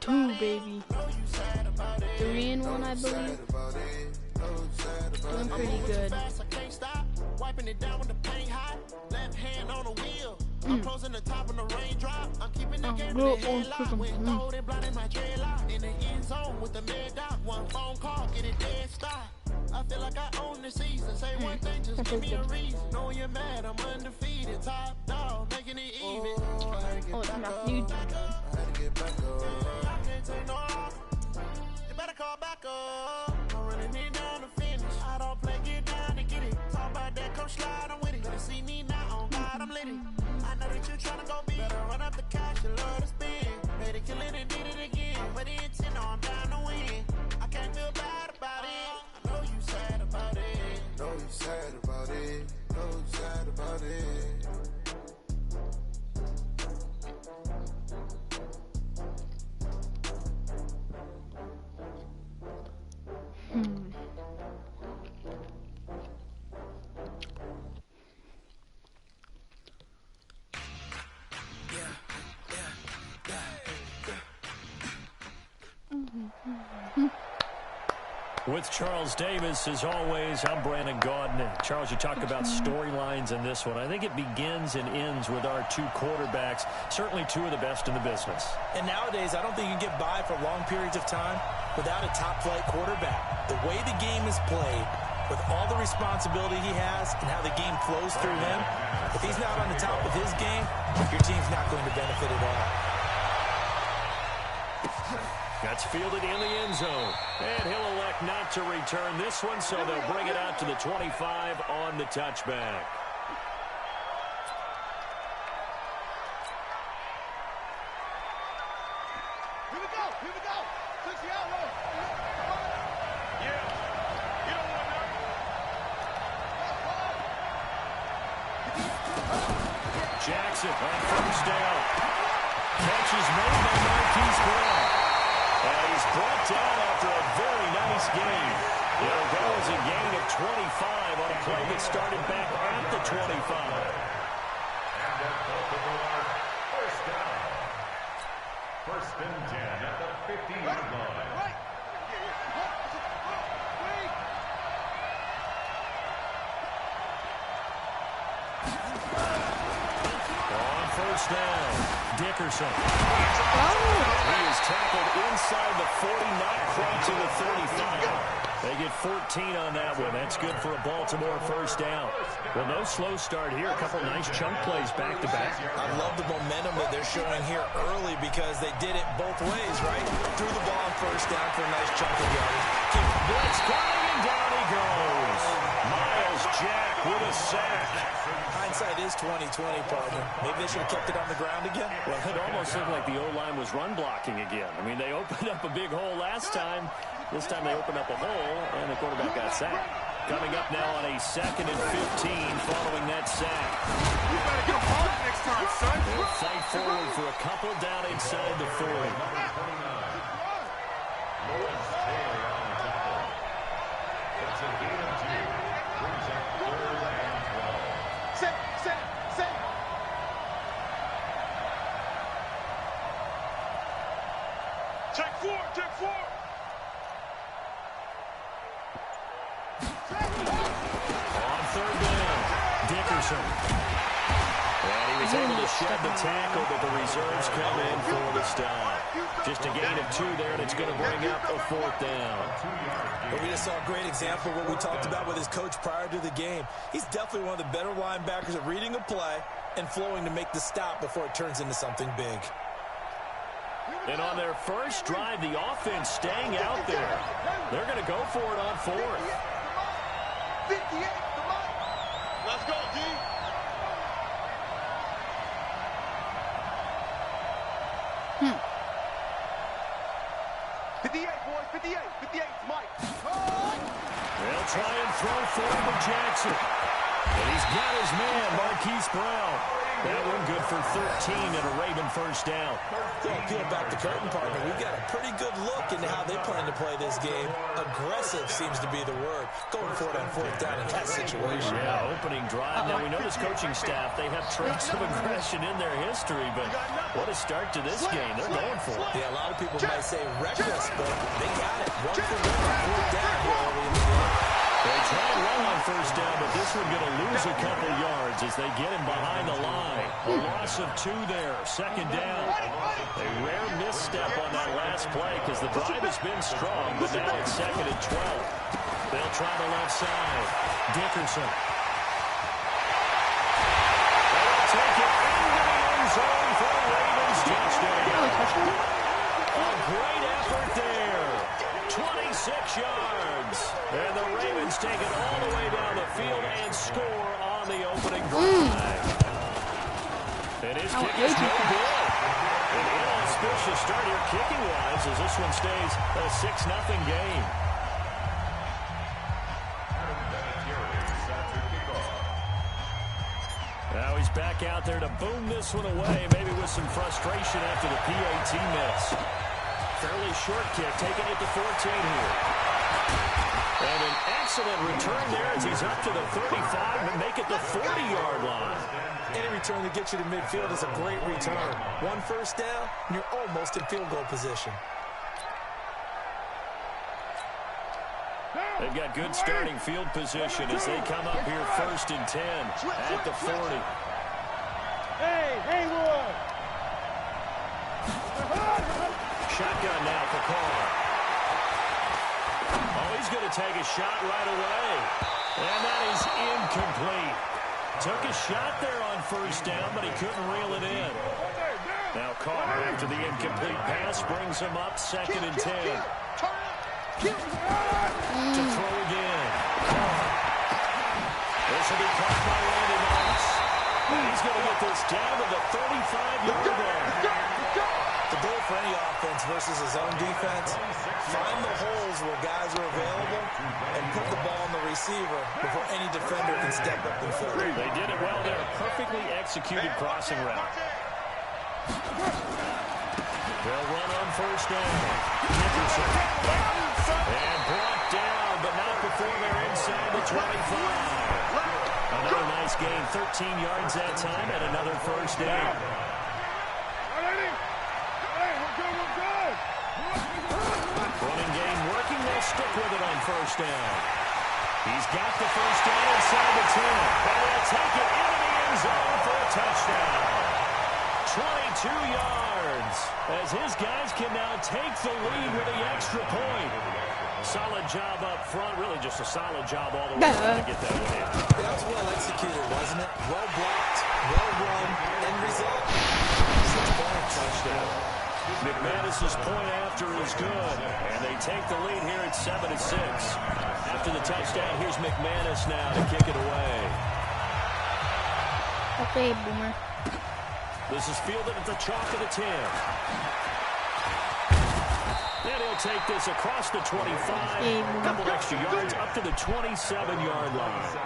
2, baby. 3 and 1, I believe. Doing pretty good. Wiping it down with the paint hot. Left hand on the wheel. I'm closing the top of the raindrop. I'm keeping the game in the headlock. Went cold and blind in my dreadlock. In the end zone with the mid dot. One phone call, get it dead stop. I feel like I own the season. Say one thing, just give me a reason. Knowing you're mad, I'm undefeated. Top dog, making it even. Oh, it's not new. I can't take no off. You better call back up. I'm running it down to finish. I don't play, get down to get it. Talk about that, come slide, I'm with it. Better see me now, on God, I'm lit it. I know that you're trying to go big. Better run up the cash, you love to spend. Made it, kill it, and did it again. But the intent, no, I'm down to win. I can't feel bad about it. I know you sad about it. Know you sad about it. Know you sad about it. With Charles Davis, as always, I'm Brandon Gaudin. Charles, you talk about storylines in this one. I think it begins and ends with our 2 quarterbacks, certainly 2 of the best in the business. And nowadays, I don't think you can get by for long periods of time without a top-flight quarterback. The way the game is played, with all the responsibility he has and how the game flows through him, if he's not on the top of his game, your team's not going to benefit at all. That's fielded in the end zone. And he'll elect not to return this one, so they'll bring it out to the 25 on the touchback. Here we go. 6 yard roll. Yeah. You don't want that. Jackson on first down. Catch is made by Marquise Brown. And he's brought down after a very nice gain. It'll go as a gain of 25 on a play that started back at the 25. And that's first down. First and 10 at the 50-yard line. On first down, Dickerson. He is tackled inside the 40, not quite to the 35. They get 14 on that one. That's good for a Baltimore first down. Well, no slow start here. A couple nice chunk plays back-to-back. I love the momentum that they're showing here early because they did it both ways, right? Threw the ball on first down for a nice chunk of yardage. Blitz coming, and down he goes. Miles Jack with a sack. Hindsight is 20/20, partner. Maybe they should have kept it on the ground again. Well, it almost looked like the O-line was run blocking again. I mean, they opened up a big hole last time. This time they opened up a hole, and the quarterback got sacked. Coming up now on a 2nd and 15 following that sack. You better get hard next time, son. They'll fight forward for a couple down inside the 40. That's a gain of 2. Brings up 3rd and 12. Set. Take 4. On 3rd down, Dickerson. And he was able to shed the tackle, but the reserves come in for the stop. Just a gain of 2 there, and it's going to bring up a 4th down. But we just saw a great example of what we talked about with his coach prior to the game. He's definitely one of the better linebackers at reading a play and flowing to make the stop before it turns into something big. And on their first drive, the offense staying out there. They're going to go for it on 4th. 58, let's go, D. Hmm. 58, boys, 58, 58, Mike. They'll try and throw forward to Jackson. And he's got his man, Marquise Brown. That one good for 13 and a Raven first down. Well, peel back the curtain, partner. We've got a pretty good look into how they plan to play this game. Aggressive seems to be the word. Going for it on 4th down in that situation. Yeah, opening drive. Now, we know this coaching staff, they have traits of aggression in their history, but what a start to this game. They're going for it. Yeah, a lot of of people might say reckless, but they got it. 1 for 1 on 4th down here early in the game. They try and run on 1st down, but this one going to lose a couple yards as they get him behind the line. A loss of 2 there, 2nd down. A rare misstep on that last play because the drive has been strong, but now it's 2nd and 12. They'll try the left side. Dickerson. They'll take it into the end zone for a Ravens touchdown. A great effort there. 26 yards. And the Ravens take it all the way down the field and score on the opening drive. And his kick is no good. An inauspicious start here kicking-wise as this one stays a 6-0 game. Now he's back out there to boom this one away, maybe with some frustration after the PAT miss. Fairly short kick, taking it to 14 here. And an excellent return there as he's up to the 35 and make it the 40-yard line. Any return that gets you to midfield is a great return. 1 first down, and you're almost in field goal position. They've got good starting field position as they come up here 1st and 10 at the 40. Hey, Haywood! Shotgun now for Carr. Oh, he's going to take a shot right away. And that is incomplete. Took a shot there on 1st down, but he couldn't reel it in. Now Carr, after the incomplete pass, brings him up 2nd and 10. To throw again. This will be caught by Randy Moss. He's going to get this down to the 35-yard line. The goal for any offense versus his own defense, find the holes where guys are available and put the ball on the receiver before any defender can step up and fill it. They did it well there. Perfectly executed crossing route. They'll run on 1st down. Dickerson. And brought down, but not before they're inside the 25. Another nice gain, 13 yards that time, and another 1st down. Running game working, they'll stick with it on 1st down. He's got the 1st down inside the 10. And they'll take it into the end zone for a touchdown. 22 yards as his guys can now take the lead with the extra point. Solid job up front, really just a solid job all the way to get that one in. That was well executed, wasn't it? Well blocked, well run, end result. 6 points. Touchdown. McManus's point after is good, and they take the lead here at 7-6. After the touchdown, here's McManus now to kick it away. Okay, Boomer. This is fielded at the chalk of the 10. And he'll take this across the 25. A couple extra yards up to the 27-yard line.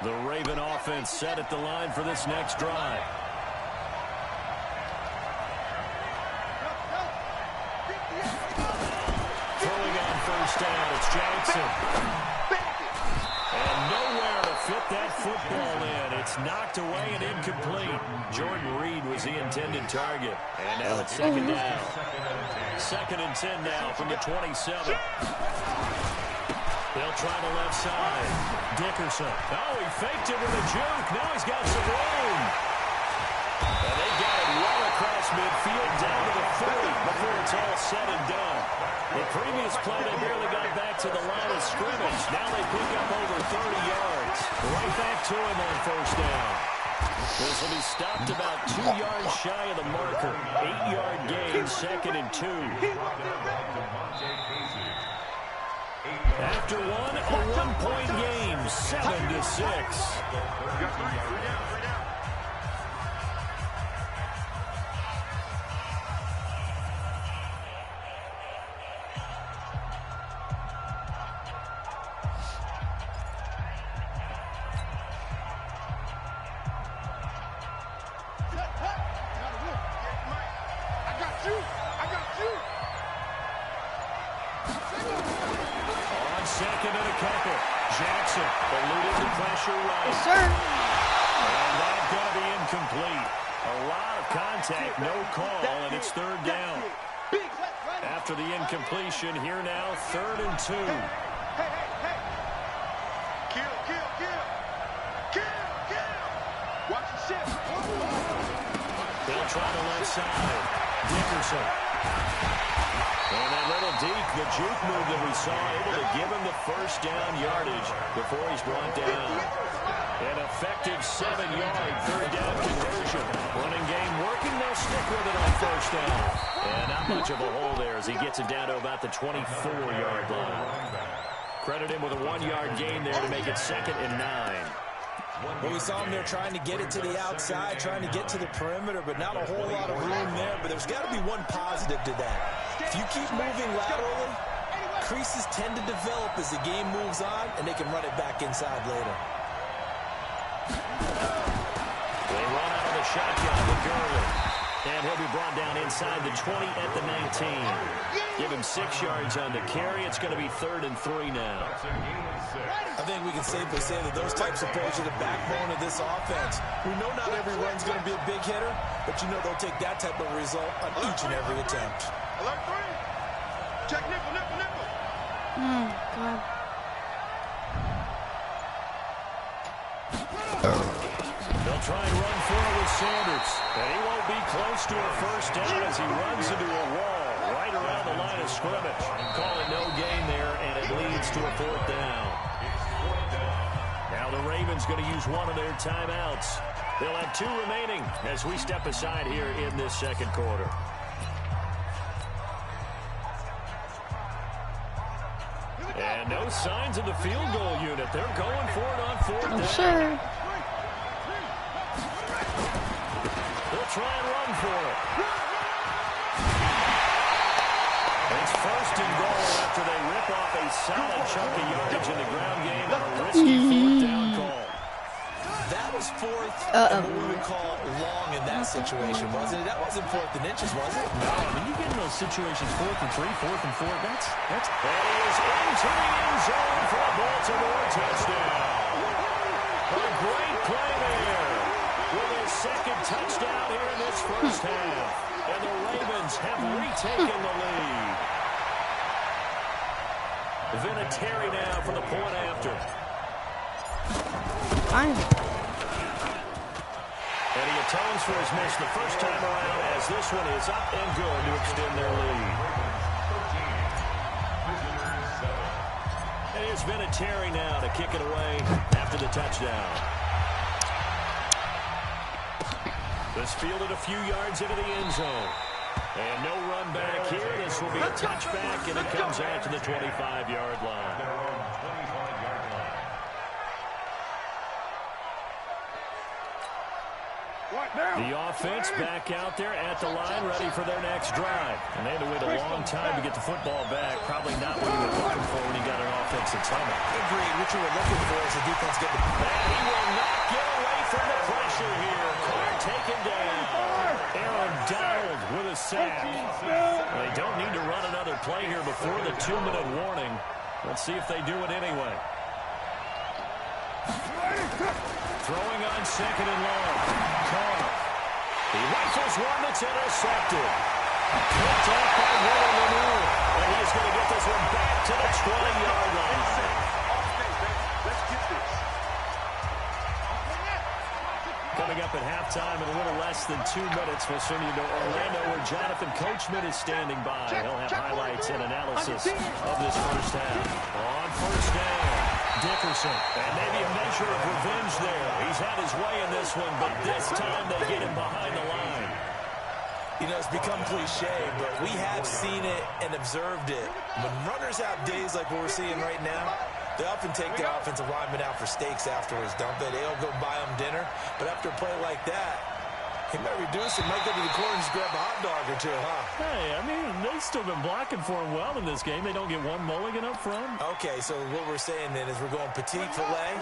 The Raven offense set at the line for this next drive. Throwing on 1st down, it's Jackson. And nowhere to fit that football in. It's knocked away and incomplete. Jordan Reed was the intended target. And now it's 2nd down. 2nd and 10 now from the 27. They'll try the left side. Dickerson. Oh, he faked it with a juke. Now he's got some room. And they got it well across midfield down to the 40 before it's all said and done. The previous play, they barely got back to the line of scrimmage. Now they pick up over 30 yards. Right back to him on 1st down. This will be stopped about 2 yards shy of the marker. 8-yard gain, 2nd and 2. After one, a 1-point game, 7-6. Jackson eluded the pressure right. Yes, sir. And that's going to be incomplete. A lot of contact, no call, and it's third down. After the incompletion, here now, 3rd and 2. Watch the shift. They'll try the left side. Dickerson. And that little deke, the juke move that we saw, able to give him the first down yardage before he's brought down. An effective 7-yard third down conversion. Running game working. They'll stick with it on first down. And not much of a hole there as he gets it down to about the 24-yard line. Credit him with a 1-yard gain there to make it 2nd and 9. Well, we saw him there trying to get it to the outside, trying to get to the perimeter, but not a whole lot of room there. But there's got to be one positive to that. If you keep moving laterally, creases tend to develop as the game moves on, and they can run it back inside later. They run out of the shotgun with Gurley. And he'll be brought down inside the 20 at the 19. Give him 6 yards on the carry. It's going to be 3rd and 3 now. I think we can safely say that those types of plays are the backbone of this offense. We know not every run's going to be a big hitter, but you know they'll take that type of result on each and every attempt. Alert 3. Check nickel. God. They'll try and run for it with Sanders. And he won't be close to a first down as he runs into a wall right around the line of scrimmage. Call it no gain there, and it leads to a 4th down. Now the Ravens going to use one of their timeouts. They'll have 2 remaining as we step aside here in this second quarter. And no signs of the field goal unit. They're going for it on 4th down. Oh, sure. They'll try and run for it. It's 1st and goal after they rip off a solid chunk of yardage in the ground game on a risky 4th down call. That was 4th and what we would call long in that situation, wasn't it? That wasn't 4th and inches, was it? No, I mean, you get in those situations 4th and 3, 4th and 4. That's. And he is into the end zone for a Baltimore touchdown. A great play there with his 2nd touchdown here in this first half. And the Ravens have retaken the lead. Vinatieri now for the point after. Fine. And he atones for his miss the first time around as this one is up and good to extend their lead. And here's Vinatieri now to kick it away after the touchdown. This fielded a few yards into the end zone. And no run back here. This will be a touchback, and it comes out to the 25-yard line. The offense back out there at the line, ready for their next drive. And they had to wait a long time to get the football back. Probably not what you were looking for when you got an offensive tunnel. Agreed. What you were looking for is the defense getting the ball. And he will not get away from the pressure here. Carr taken down. Aaron Donald with a sack. They don't need to run another play here before the 2-minute warning. Let's see if they do it anyway. Throwing on 2nd and long. Carr. He rifles one that's intercepted. Picked off by Willard Lenoir. And he's going to get this one back to the 20-yard line. Let's get this. Coming up at halftime in a little less than 2 minutes, we'll send you to Orlando where Jonathan Coachman is standing by. He'll have highlights and analysis of this first half. On first down. Dickerson, and maybe a measure of revenge there. He's had his way in this one, but this time they get him behind the line. You know, it's become cliche, but we have seen it and observed it. When runners have days like what we're seeing right now, they often take their offensive linemen out for steaks afterwards, don't they? They don't go buy them dinner, but after a play like that, he might reduce it, might go to the corner and just grab a hot dog or two, huh? Hey, I mean, they've still been blocking for him well in this game. They don't get one mulligan up front. Okay, so what we're saying then is we're going petite filet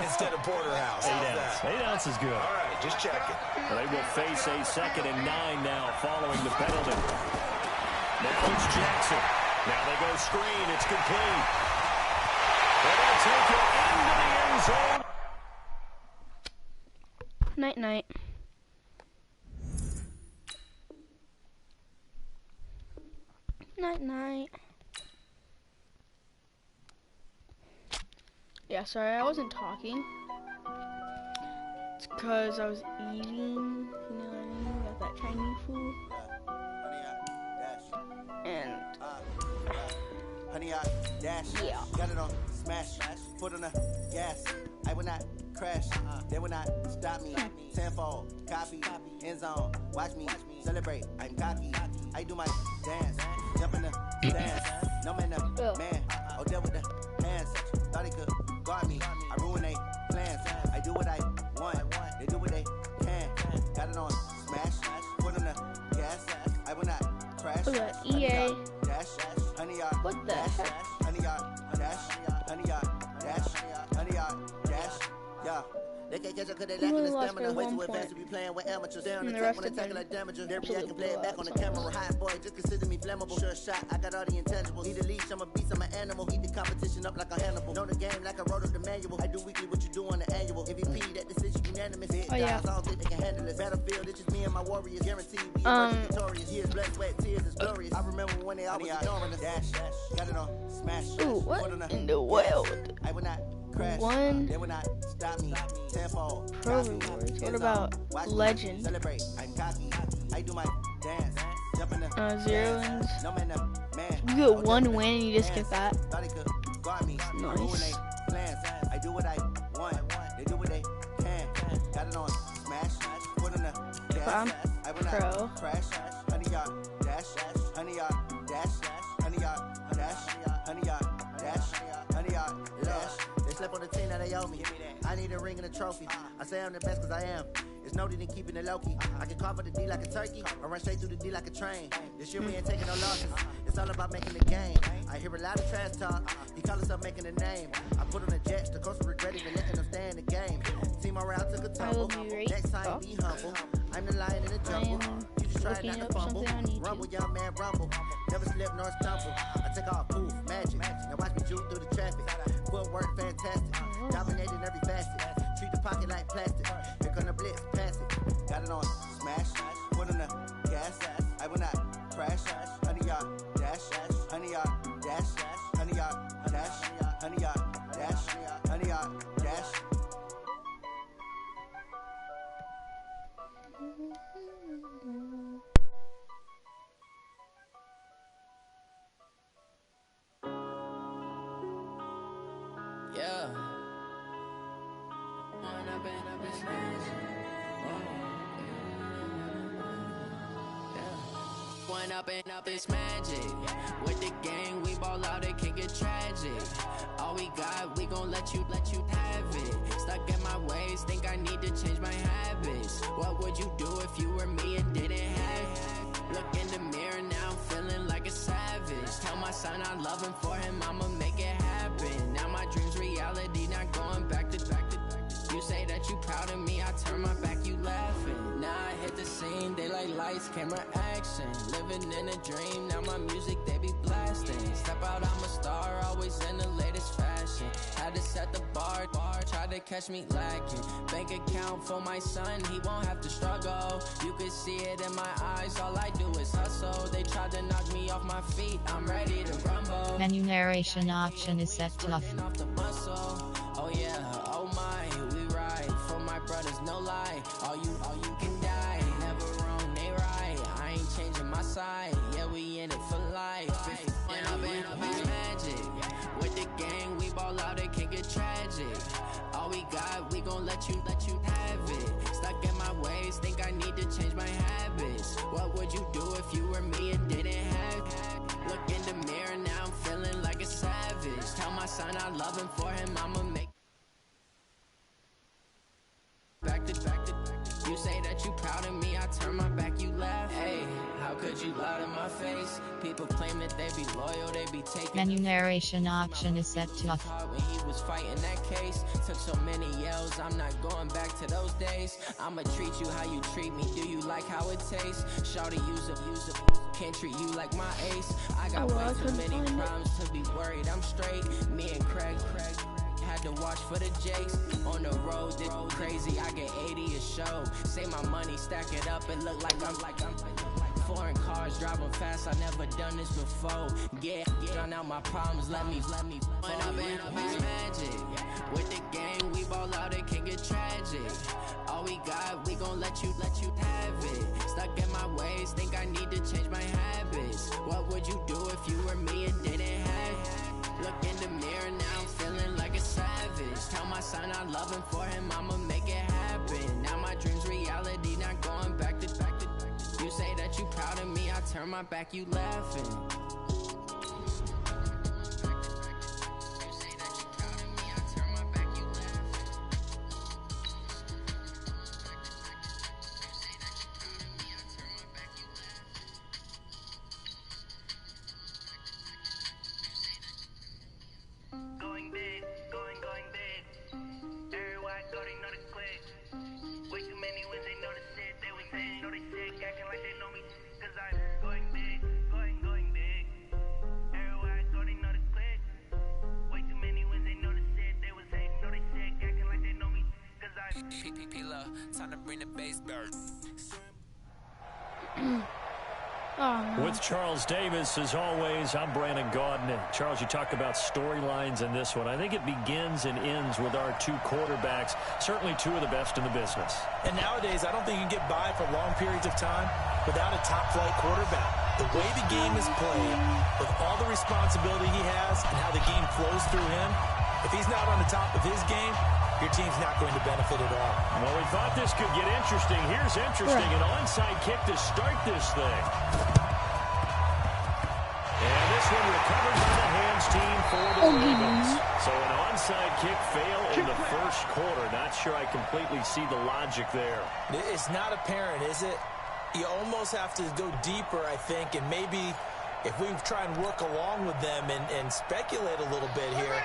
instead of porterhouse. 8 ounce is good. All right, just checking. They will face a 2nd and 9 now following the penalty. Now it's Jackson. Now they go screen. It's complete. They're going to take it zone. Night night. Night night. Yeah, sorry, I wasn't talking. It's because I was eating, you know what I mean? Got that Chinese food. And honey, I dash. Yeah. Got it on smash. Foot on the gas. I will not crash. They will not stop me. Tenfold, copy, end zone. Watch me celebrate. I'm cocky. I do my dance. Jump in the dance. No man, man. Oh, deal with the hands. Thought he could guard me. I ruin they plans. I do what I want. They do what they can. Got it on smash. Foot on the gas. I will not crash. look at EA. Dash. Honey, What the heck? honey, dash. Honey, dash. Honey, dash. Yeah. They can't catch up because they lacking the lost stamina. by Way 1 too advanced point. to be playing with amateurs. They on And the the track rest when of they tackle them like damages. They absolutely react and play it back on the blew camera. out. Hot boy, just consider me flammable. Sure shot, I got all the intangibles. Need a leash, I'm a beast, I'm an animal. Eat the competition up like a Hannibal. Know the game like I wrote up the manual. I do weekly what you do on the annual. MVP, that decision unanimous. Hit Oh, yeah. guys, I don't think they can handle it. Battlefield, it's just me and my warriors. Guaranteed we emerge victorious. Years, blood, sweat, tears, is glorious. I remember when they always ignoring us. Dash, got it on smash. Ooh, what Foot on in the world? I will not crash. One They will not stop me. Tenfold. Pro Copy. rewards. What End about zone. Watch me Legend? Celebrate. I'm cocky. I do my dance. Jump in the 0 wins. no man, man. You get 1 win and you just get that. Thought he could guard me. Nice. Ruin they plans. I do what I want. They do what they can. Got it on smash. Foot on the gas. I'm I will pro. not crash. Honey, dash. Honey, dash. Honey, dash. Honey, dash. Honey, dash. They slept on the team that they owe me. I need a ring and a trophy. I say I'm the best because I am. It's noted in keeping it low-key. I can carve for the D like a turkey or run straight through the D like a train. This year we ain't taking no losses. It's all about making the game. I hear a lot of trash talk. He call himself making a name. I put on the Jets. The coach regretted and letting them stay in the game. Team morale took a I will tumble. be right Next time back. be humble. I'm the lion in the jungle. You just try looking not up to fumble. something on YouTube. Rumble, young man, rumble. Never slip nor stumble. I take off, poof, magic. Now watch me juke through the traffic. Footwork fantastic. Dominating every facet. Treat the pocket like plastic. Here come the blitz, pass it. Got it on smash. Foot on the gas. I will not crash. Honey, dash. Honey, dash. Honey, dash. Honey, dash. Honey, dash. Yeah. One up and up, it's magic. With the gang, we ball out, it can get tragic. All we got, we gon' let you have it. Stuck in my ways, think I need to change my habits. What would you do if you were me and didn't have it? Look in the mirror now, I'm feeling like a savage. Tell my son I love him, for him I'ma make it happen. Now my dream's reality, not going back to. You say that you proud of me, I turn my back, you laughing. Now I hit the scene, they like lights, camera, action. Living in a dream, now my music, they be blasting. Step out, I'm a star, always in the latest fashion. Had to set the bar, tried to catch me lacking. Bank account for my son, he won't have to struggle. You could see it in my eyes, all I do is hustle. They tried to knock me off my feet, I'm ready to rumble. Menu narration option is set to off. Off the muscle. Oh yeah, oh my, we ride for my brothers, no lie. All you can die, never wrong, they right. I ain't changing my side, yeah, we in it for life. And I've been magic. With the gang, we ball out, it can get tragic. All we got, we gon' let you have it. Stuck in my ways, think I need to change my habits. What would you do if you were me and didn't have it? Look in the mirror, now I'm feeling like a savage. Tell my son I love him, for him I'ma make back to. You say that you proud of me, I turn my back, you laugh. Hey, how could you lie to my face? People claim that they be loyal, they be taking. Menu narration option is set to off. When he was fighting that case, took so many yells, I'm not going back to those days. I'ma treat you how you treat me, do you like how it tastes? Shawty, use a, can't treat you like my ace. I got way too many crimes to be worried, I'm straight. Me and Craig had had to watch for the Jakes. On the road, this crazy, I get 80 a show. Say my money, stack it up, it look like I'm foreign cars, driving fast, I never done this before. Yeah, drown out my problems, let me When up and it's magic. With the game, we ball out, it can get tragic. All we got, we gon' let you have it. Stuck in my ways, think I need to change my habits. What would you do if you were me and didn't have it? Look in the mirror, now I'm feeling like a savage. Tell my son I love him, for him I'ma make it happen. Now my dream's reality, not going back to. You say that you proud of me, I turn my back, you laughing. Going big, going big. Everywhere I go, they know the click. Way too many wins, they know the shit. They was saying, know they sick, acting like they know me. Cause I'm going big, going big. Everywhere I go, they know the click. Way too many wins, they know the shit. They was saying, know they sick, acting like they know me. Cause I'm P-P-P-Love, time to bring the bass back. Oh, no. With Charles Davis, as always, I'm Brandon Gaudin. And Charles, you talk about storylines in this one. I think it begins and ends with our two quarterbacks, certainly two of the best in the business. And nowadays, I don't think you can get by for long periods of time without a top-flight quarterback. The way the game is played, with all the responsibility he has and how the game flows through him, if he's not on the top of his game, your team's not going to benefit at all. Well, we thought this could get interesting. Here's interesting, an onside kick to start this thing. And this one recovered by the hands team for the Ravens. So an onside kick fail in the first quarter. Not sure I completely see the logic there. It's not apparent, is it? You almost have to go deeper, I think, and maybe if we try and work along with them and speculate a little bit here,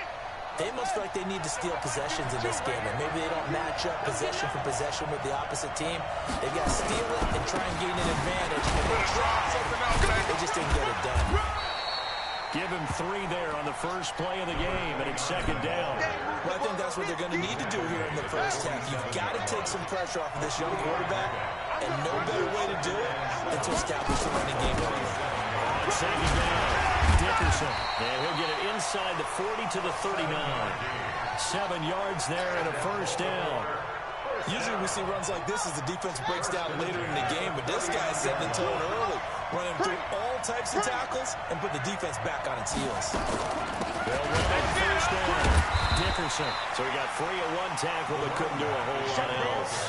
they must feel like they need to steal possessions in this game, and maybe they don't match up possession for possession with the opposite team. They've got to steal it and try and gain an advantage. And they tried. They just didn't get it done. Give him 3 there on the first play of the game, and it's second down. Well, I think that's what they're going to need to do here in the first half. You've got to take some pressure off of this young quarterback, and no better way to do it than to establish the running game early. On second down, Dickerson, and he'll get it inside the 40 to the 39. 7 yards there and a first down. Usually we see runs like this as the defense breaks down later in the game, but this guy's setting the tone early, running through all types of tackles and put the defense back on its heels. They'll run it first down. Dickerson. So he got free of 1 tackle but couldn't do a whole lot else.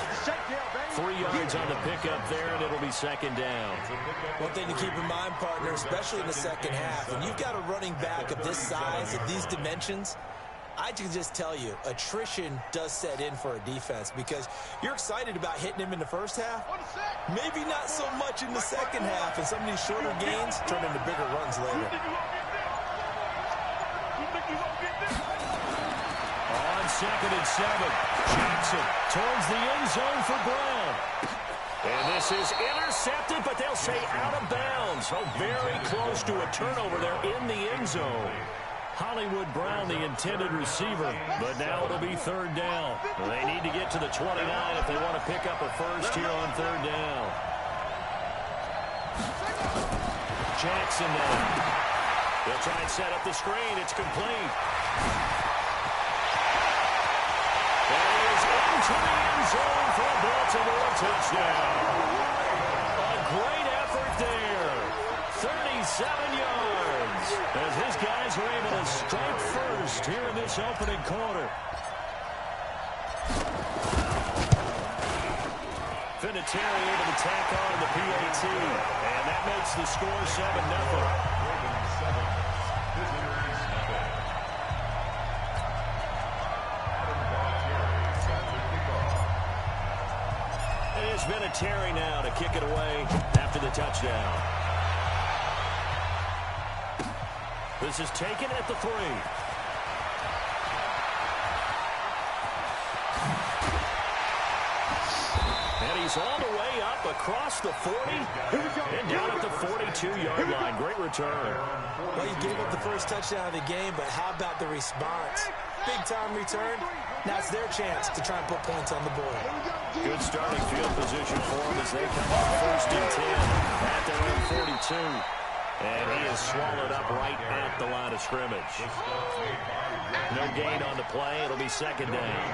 3 yards on the pickup there, and it'll be second down. One thing to keep in mind, partner, especially in the second half, when you've got a running back of this size, of these dimensions, I can just tell you, attrition does set in for a defense because you're excited about hitting him in the first half. Maybe not so much in the second half, and some of these shorter gains turn into bigger runs later. On second and 7, Jackson towards the end zone for Brown. And this is intercepted, but they'll say out of bounds. So very close to a turnover there in the end zone. Hollywood Brown, the intended receiver, but now it'll be third down. They need to get to the 29 if they want to pick up a first here on third down. Jackson now. They'll try and set up the screen. It's complete. That is into the end zone for a Baltimore touchdown. A great effort there. 37 yards as his guys are able to strike first here in this opening quarter. Vinatieri able to tack on the PAT, and that makes the score 7-0. It is Vinatieri now to kick it away after the touchdown. This is taken at the 3. And he's all the way up across the 40 and down at the 42-yard line. Great return. Well, he gave up the first touchdown of the game, but how about the response? big-time return. Now it's their chance to try and put points on the board. Good starting field position for them as they come up 1st and 10 at their own 42. And he is swallowed up right at the line of scrimmage. No gain on the play. It'll be 2nd down.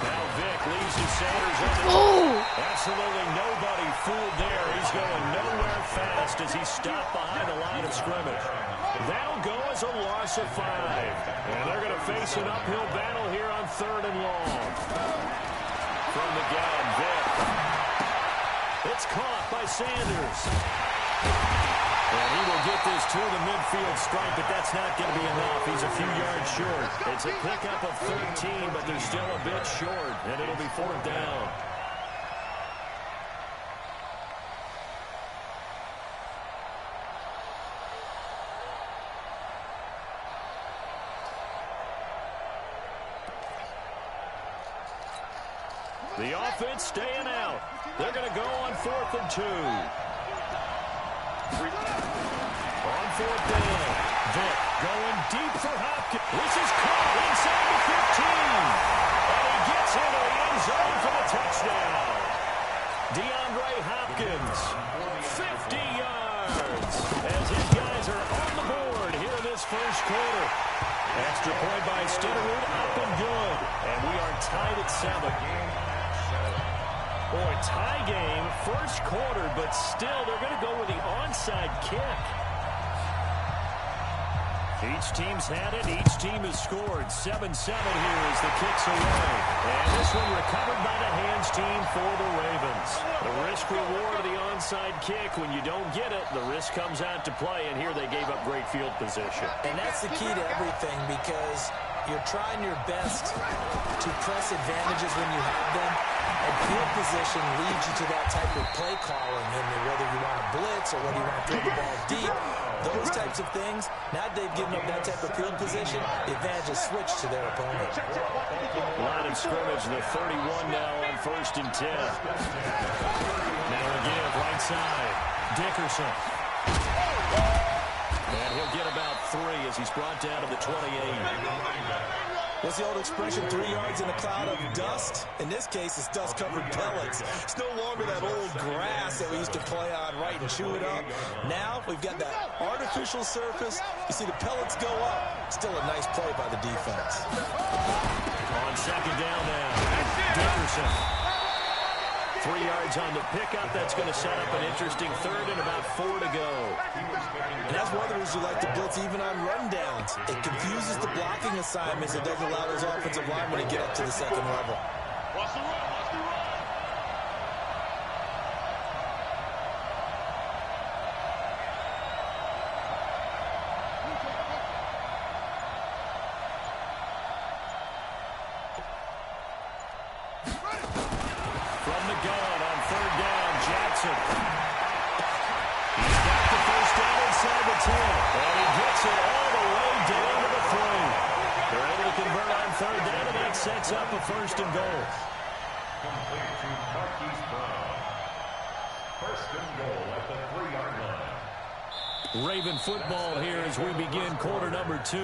Now Vick leaves his Sanders on the Absolutely nobody fooled there. He's going nowhere fast as he's stopped behind the line of scrimmage. That'll go as a loss of 5. And they're going to face an uphill battle here on 3rd and long. From the gun, Vick. It's caught by Sanders. And he will get this to the midfield stripe, but that's not going to be enough. He's a few yards short. It's a pickup of 13, but they're still a bit short, and it'll be 4th down. The offense staying out. They're going to go on 4th and 2. On 4th down, Vick going deep for Hopkins. This is caught inside the 15. And he gets into the end zone for the touchdown. DeAndre Hopkins, 50 yards. As his guys are on the board here in this 1st quarter. Extra point by Stitterud, up and good. And we are tied at 7. Boy, tie game, 1st quarter, but still they're going to go with the onside kick. Each team's had it. Each team has scored. 7-7 here as the kick's away. And this one recovered by the hands team for the Ravens. The risk-reward of the onside kick. When you don't get it, the risk comes out to play, and here they gave up great field position. And that's the key to everything because you're trying your best to press advantages when you have them. And field position leads you to that type of play calling. And whether you want to blitz or whether you want to throw the ball deep, those types of things, now they've given up that type of field position, the advantage is switched to their opponent. Line of scrimmage, the 31 now on 1st and 10. Now again, right side, Dickerson. And he'll get about 3 as he's brought down to the 28. What's the old expression, 3 yards in a cloud of dust? In this case, it's dust-covered pellets. It's no longer that old grass that we used to play on, right, and chew it up. Now, we've got that artificial surface. You see the pellets go up. Still a nice play by the defense. On 2nd down now, Dickerson. 3 yards on the pickup. That's going to set up an interesting 3rd and about 4 to go. And that's one of the reasons you like to blitz even on rundowns. It confuses the blocking assignments. It doesn't allow those offensive linemen to get up to the 2nd level. Watch the run. Watch the run. From the gun on 3rd down, Jackson. He's got the 1st down inside the 10. And he gets it all the way down to the 3. They're able to convert on 3rd down, and that sets up a 1st and goal. Complete to Marquise Brown. 1st and goal at the 3-yard line. Raven football here as we begin quarter number 2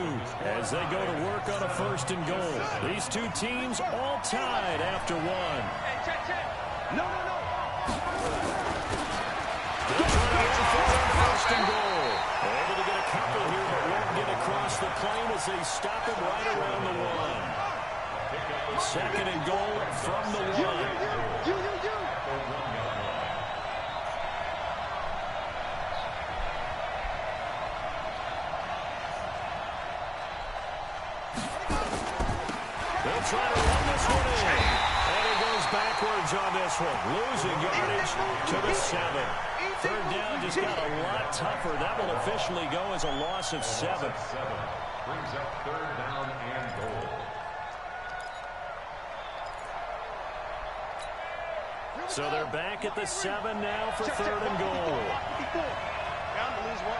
as they go to work on a 1st and goal. These two teams all tied after 1. Hey, check. No. They'll try to run for it on 1st and goal. Able to get a couple here, but won't get across the plane as they stop him right around the 1. 2nd and goal from the 1. They'll try to run this one in. And he goes backwards on this one. Losing yardage to the 7. 3rd down just got a lot tougher. That will officially go as a loss of 7. Brings up 3rd down and goal. So they're back at the 7 now for 3rd and goal. Down to lose 1.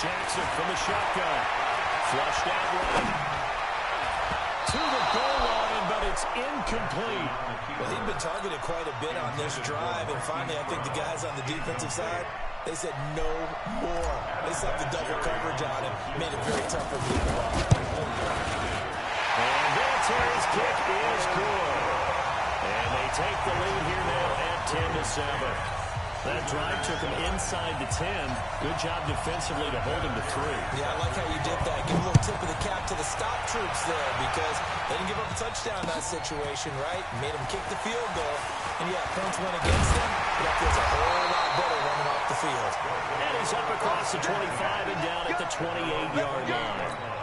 Jackson from the shotgun. Flushed out right. To the goal line, but it's incomplete. Well, he'd been targeted quite a bit on this drive, and finally I think the guys on the defensive side They said no more. They slapped the double coverage on him. Made it very tough for him to get the ball. And Vinatieri's kick is good. And they take the lead here now at 10-7. That drive took him inside the 10. Good job defensively to hold him to 3. Yeah, I like how you did that. Give a little tip of the cap to the stop troops there because they didn't give up a touchdown in that situation, right? Made them kick the field goal. And, yeah, points went against them. But that feels a whole lot better running off the field. And he's up across the 25 and down at the 28-yard line.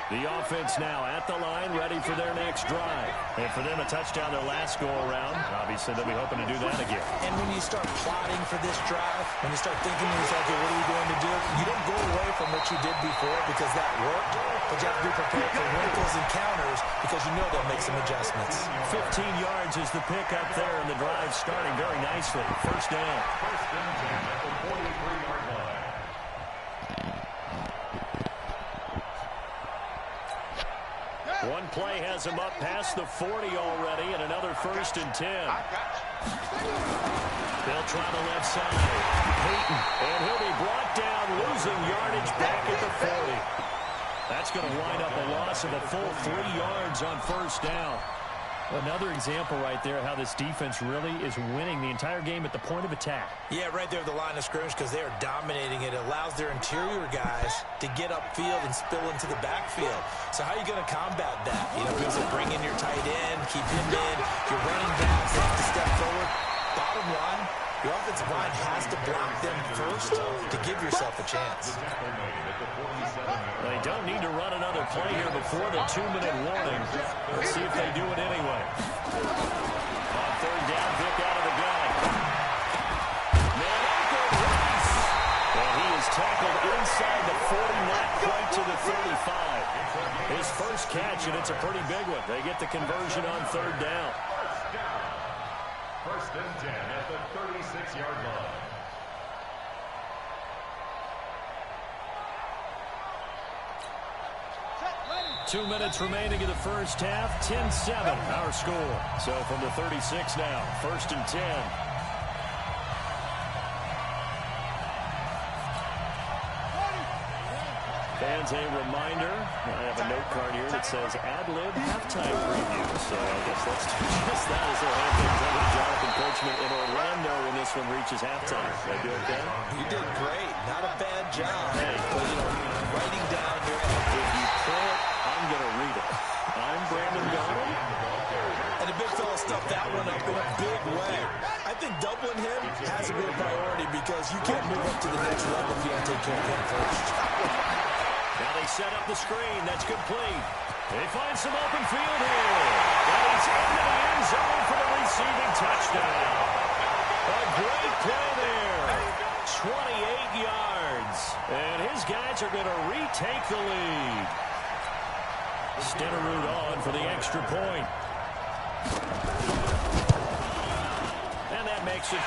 The offense now at the line, ready for their next drive. And for them, a touchdown their last go-around. Obviously, they'll be hoping to do that again. And when you start plotting for this drive, when you start thinking to yourself, okay, what are we going to do? You don't go away from what you did before because that worked, but you have to be prepared for wrinkles and counters because you know they'll make some adjustments. 15 yards is the pickup there, and the drive starting very nicely. First down. First and 10 at the 43-yard line. One play has him up past the 40 already, and another first and 10. They'll try the left side. Peyton, and he'll be brought down, losing yardage back at the 40. That's going to wind up a loss of a full 3 yards on first down. Another example right there how this defense really is winning the entire game at the point of attack. Yeah, right there at the line of scrimmage because they are dominating it. It allows their interior guys to get upfield and spill into the backfield. So how are you going to combat that? You know, because they bring in your tight end, keep him in, your running backs have to step forward. Bottom line, your offensive line has to block them first to give yourself a chance. They don't need to run another play here before the 2-minute warning. Let's see if they do it anyway. On third down, Vic out of the gun. And he is tackled inside the 40, not quite to the 35. His first catch, and it's a pretty big one. They get the conversion on third down. First and 10 at the 36-yard line. 2 minutes remaining in the first half. 10-7 our score. So from the 36 now, first and 10. Fans, a reminder, I have a note card here that says ad-lib halftime preview. So I guess let's do just that as they'll hand things over to Jonathan Coachman in Orlando when this one reaches halftime. Did I do okay? You did great. Not a bad job. Hey, but, you know, writing down your if you play it, I'm going to read it. I'm Brandon Garland. And the big fella stuffed that one up in a big way. I think doubling him has to be a priority because you can't move up to the next level if you don't take care of him first. Now they set up the screen. That's complete. They find some open field here. And he's into the end zone for the receiving touchdown. A great play there. 28 yards. And his guys are going to retake the lead. Stenerud on for the extra point. And that makes it 14-10.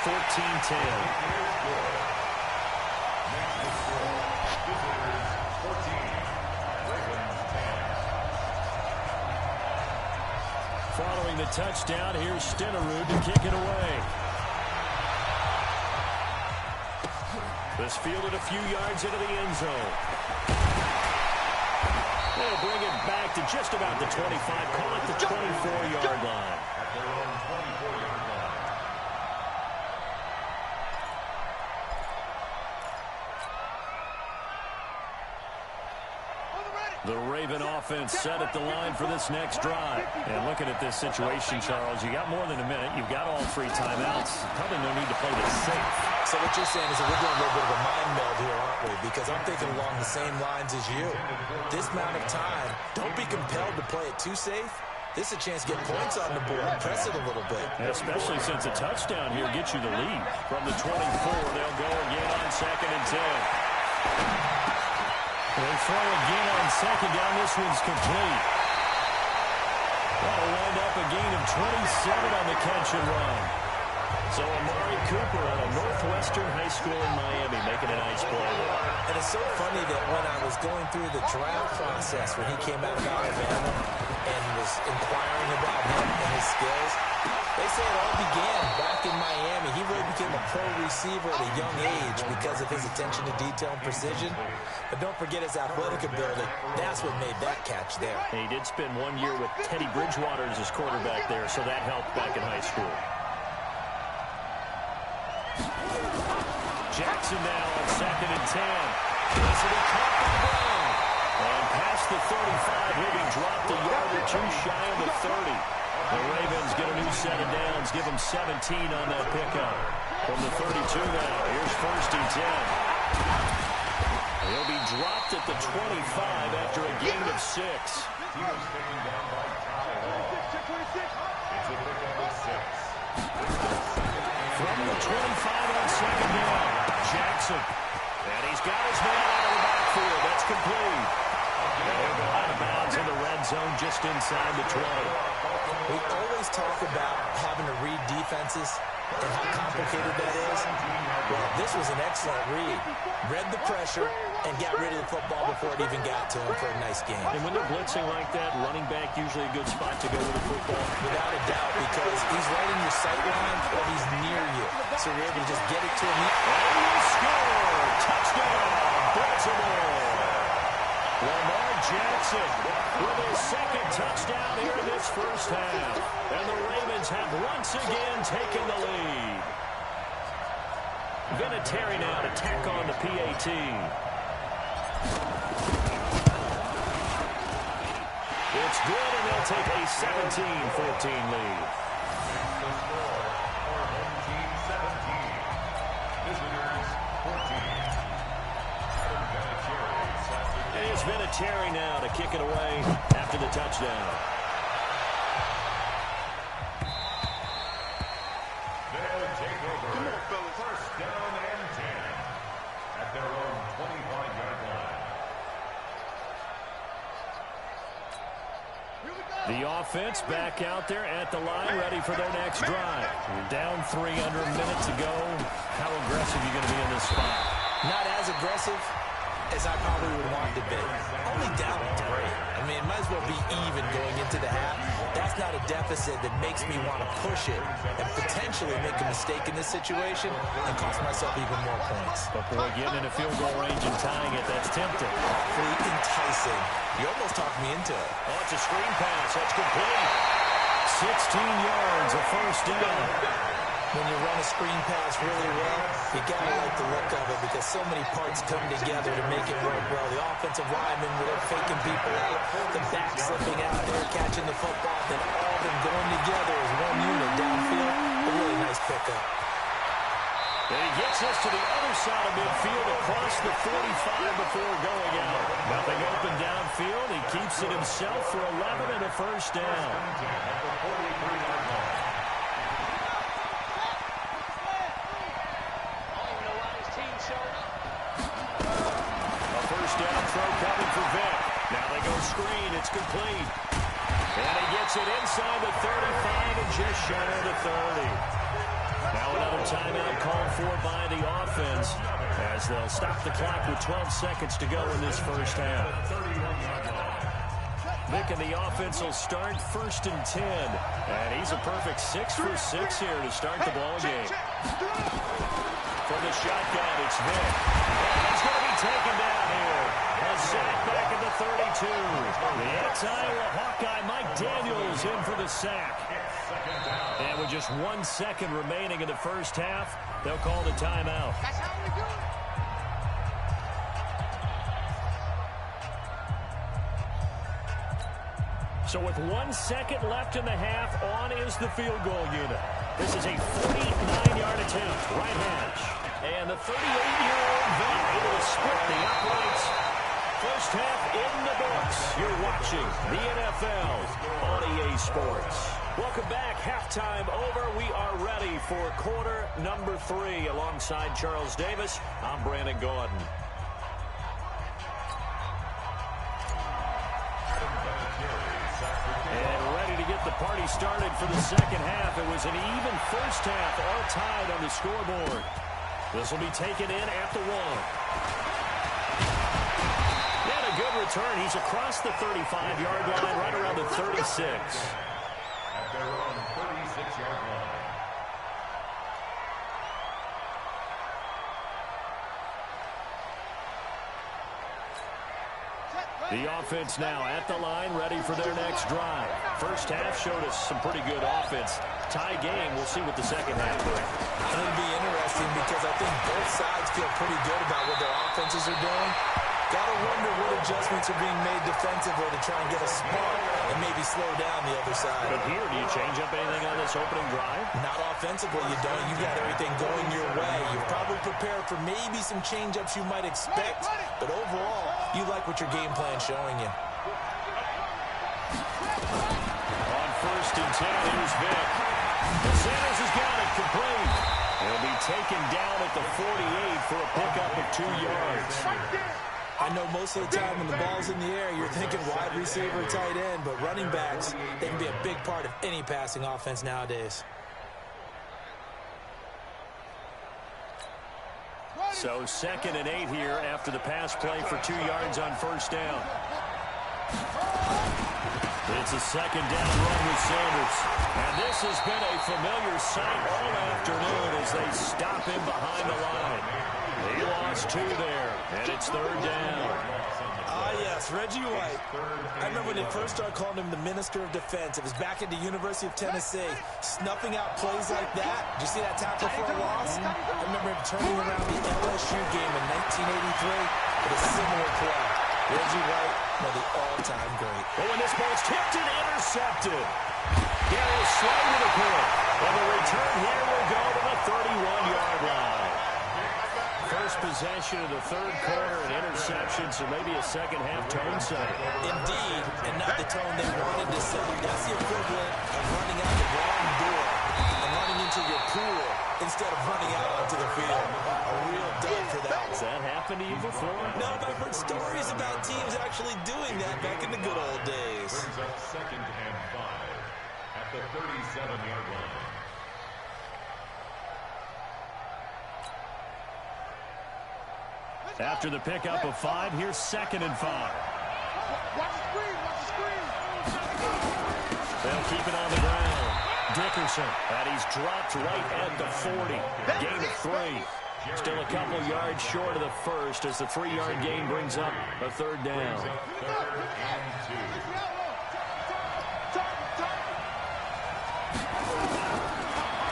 Following the touchdown, here's Stenerud to kick it away. This fielded a few yards into the end zone. They'll bring it back to just about the 25, call it the 24-yard line. At their own 24-yard line. The Raven offense set at the line for this next drive. And looking at this situation, Charles, you got more than a minute. You've got all 3 timeouts. Probably no need to play this safe. So what you're saying is that we're doing a little bit of a mind meld here, aren't we? Because I'm thinking along the same lines as you. This amount of time, don't be compelled to play it too safe. This is a chance to get points on the board. Press it a little bit. Especially since a touchdown here gets you the lead. From the 24, they'll go again on 2nd and 10. They throw again on 2nd down. This one's complete. That'll wind up a gain of 27 on the catch and run. So Amari Cooper out of Northwestern High School in Miami making a nice play there. And it's so funny that when I was going through the draft process when he came out of Alabama and was inquiring about him and his skills, They say it all began back in Miami. He really became a pro receiver at a young age because of his attention to detail and precision. But don't forget his athletic ability. That's what made that catch there. And he did spend 1 year with Teddy Bridgewater as his quarterback there, so that helped back in high school. Jackson now on 2nd and 10. This will be caught by Brown. And past the 35, he'll be dropped a yard or two shy of the 30. The Ravens get a new set of downs, give them 17 on that pickup. From the 32 now, here's 1st and 10. He'll be dropped at the 25 after a gain of 6. He was taken down by Kyle. It's a pickup of 6. From the 25 on 2nd down, Jackson. And he's got his man out of the backfield. That's complete. And he'll go out of bounds in the red zone just inside the 20. We always talk about having to read defenses and how complicated that is. Well, this was an excellent read. Read the pressure and got rid of the football before it even got to him for a nice game. And when they're blitzing like that, running back usually a good spot to go with the football. Without a doubt, because he's right in your sight line or he's near you. So you're able to just get it to him. And you score! Touchdown, Baltimore! Lamar Jackson with his 2nd touchdown here in this first half. And the Ravens have once again taken the lead. Vinatieri now to tack on the PAT. It's good, and they'll take a 17-14 lead. The score for home team 17. Visitors 14. And it's Vinatieri now to kick it away after the touchdown. They'll take over. 1st down and 10 at their own 25-yard line. The offense back out there at the line, ready for their next drive. You're down 3 under a minute to go. How aggressive are you going to be in this spot? Not as aggressive as I probably would want to be. Only down 3. I mean, it might as well be even going into the half. That's not a deficit that makes me want to push it and potentially make a mistake in this situation and cost myself even more points. But boy, getting in a field goal range and tying it, that's tempting. Awfully enticing. You almost talked me into it. Oh, it's a screen pass. That's complete. 16 yards, a 1st down. When you run a screen pass really well, you got to like the look of it because so many parts come together to make it work well. The offensive linemen, they're faking people out, the back slipping out there, catching the football, then all of them going together as one unit downfield. A really nice pickup. And he gets us to the other side of midfield across the 45 before going out. Nothing open downfield. He keeps it himself for 11 and a 1st down. Coming for Vic. Now they go screen. It's complete. And he gets it inside the 35 and just shy of the 30. Now another timeout called for by the offense as they'll stop the clock with 12 seconds to go in this first half. Vic and the offense will start 1st and 10. And he's a perfect 6 for 6 here to start the ball game. From the shotgun, it's Vic. And he's going to be taken down here. A sack back at the 32. The ex-Iowa Hawkeye Mike Daniels in for the sack. And with just 1 second remaining in the first half, they'll call the timeout. That's how we do it. So with 1 second left in the half, on is the field goal unit. This is a 49-yard attempt, right hash. And the 38-year-old vet able to split the uprights. First half in the books. You're watching the NFL on EA Sports. Welcome back. Halftime over. We are ready for quarter number 3. Alongside Charles Davis, I'm Brandon Gordon. And ready to get the party started for the second half. It was an even first half, all tied on the scoreboard. This will be taken in at the 1. And a good return. He's across the 35-yard line, right around the 36. At their own 36 6-yard line. The offense now at the line, ready for their next drive. First half showed us some pretty good offense. Tie game, we'll see what the second half brings. It'll be interesting because I think both sides feel pretty good about what their offenses are doing. Gotta wonder what adjustments are being made defensively to try and get a spark and maybe slow down the other side. But here, do you change up anything on this opening drive? Not offensively, you don't. You got everything going your way. You've probably prepared for maybe some change-ups you might expect, but overall, you like what your game plan's showing you. On 1st and 10, here's Vic. Sanders has got it complete. He'll be taken down at the 48 for a pickup of 2 yards. I know most of the time when the ball's in the air, you're thinking wide receiver, tight end, but running backs, they can be a big part of any passing offense nowadays. So 2nd and 8 here after the pass play for 2 yards on 1st down. It's a 2nd down run with Sanders. And this has been a familiar sight all afternoon as they stop him behind the line. He lost 2 there, and it's 3rd down. Ah, yes, Reggie White. I remember when they first started calling him the Minister of Defense. It was back at the University of Tennessee, snuffing out plays like that. Did you see that tackle for a loss? I remember him turning around the LSU game in 1983 with a similar play. Reggie White, one of the all-time great. Oh, and this ball's tipped and intercepted. Gary is slow with a pull. And the return here will go to the 31-yard line. First possession of the 3rd quarter, an interception, so maybe a second-half tone setter. Indeed, and not the tone they wanted to set. That's the equivalent of running out the wrong door and running into your pool instead of running out onto the field. A real dub for that. Has that happened to you before? No, but I've heard stories about teams actually doing that back in the good old days. Brings up 2nd and 5 at the 37-yard line. After the pickup of 5, here's 2nd and 5. Watch the screen, watch the screen. They'll keep it on the ground. Dickerson, and he's dropped right at the 40. Gain of 3. Still a couple yards short of the first as the 3-yard gain brings up a 3rd down. 3rd and 2.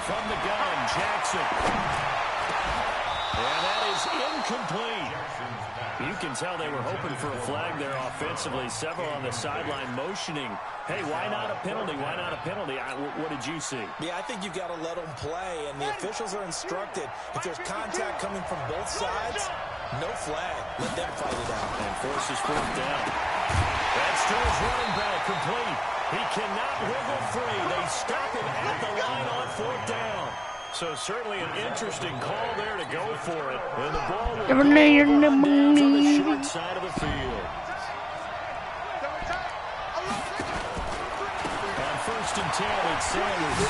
From the gun, Jackson. And that is incomplete. You can tell they were hoping for a flag there offensively. Several on the sideline motioning. Hey, why not a penalty? Why not a penalty? What did you see? Yeah, I think you got to let them play, and the officials are instructed. If there's contact coming from both sides, no flag. Let them fight it out. And forces 4th down. That's to his running back, complete. He cannot wiggle free. They stop him at the line on 4th down. So certainly an interesting call there to go for it. And the ball will go on the short side of the field. On 1st and 10, it's Sanders.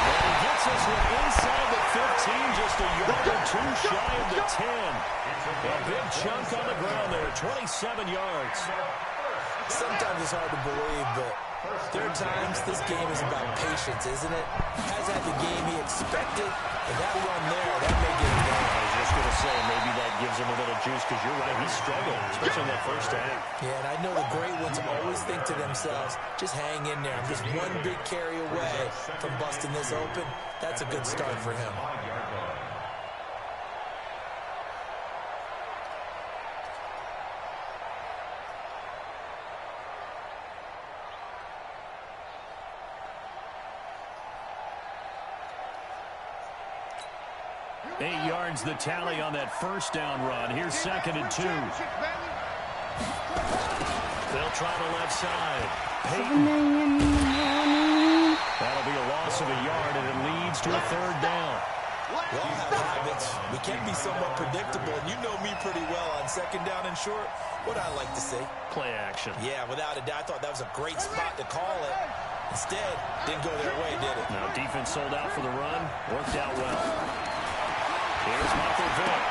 And he gets us inside the 15, just a yard or 2 shy of the 10. A big chunk on the ground there, 27 yards. Sometimes it's hard to believe, but there are times this game is about patience, isn't it? Has had the game he expected, and that run there, that may get him down. I was just going to say, maybe that gives him a little juice, because you're right, he struggled, especially in that first half. Yeah, and I know the great ones always think to themselves, just hang in there. I'm just one big carry away from busting this open. That's a good start for him. Eight yards the tally on that first down run. Here's 2nd and 2. They'll try the left side. Peyton. That'll be a loss of a yard, and it leads to a 3rd down. We all have habits. We can be somewhat predictable, and you know me pretty well on 2nd down and short. What I like to see. Play action. Yeah, without a doubt. I thought that was a great spot to call it. Instead, didn't go their way, did it? Now defense sold out for the run. Worked out well. Here's Michael Vick.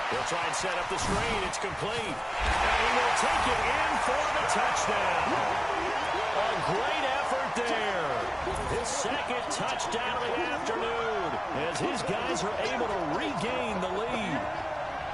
He'll try and set up the screen. It's complete. And he will take it in for the touchdown. A A great effort there. His second touchdown of the afternoon as his guys are able to regain the lead.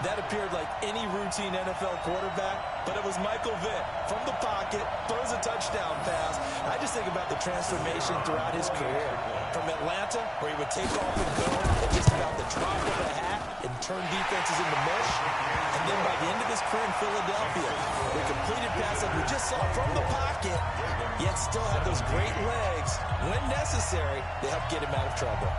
That appeared like any routine NFL quarterback, but it was Michael Vick from the pocket, throws a touchdown pass. I just think about the transformation throughout his career. From Atlanta, where he would take off and go at just about the drop of a hat and turn defenses into mush. And then by the end of his career in Philadelphia, the completed pass that we just saw from the pocket, yet still had those great legs. When necessary, they help get him out of trouble.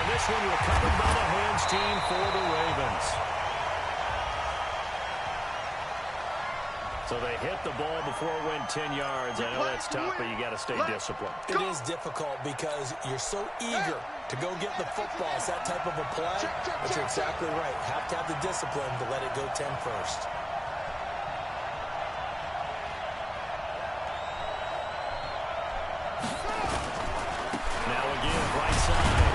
This one recovered by the hands team for the Ravens. So they hit the ball before it went 10 yards. I know that's tough, but you got to stay disciplined. It is difficult because you're so eager to go get the football. It's that type of a play, but you're exactly right. Have to have the discipline to let it go 10 first. Now again, right side.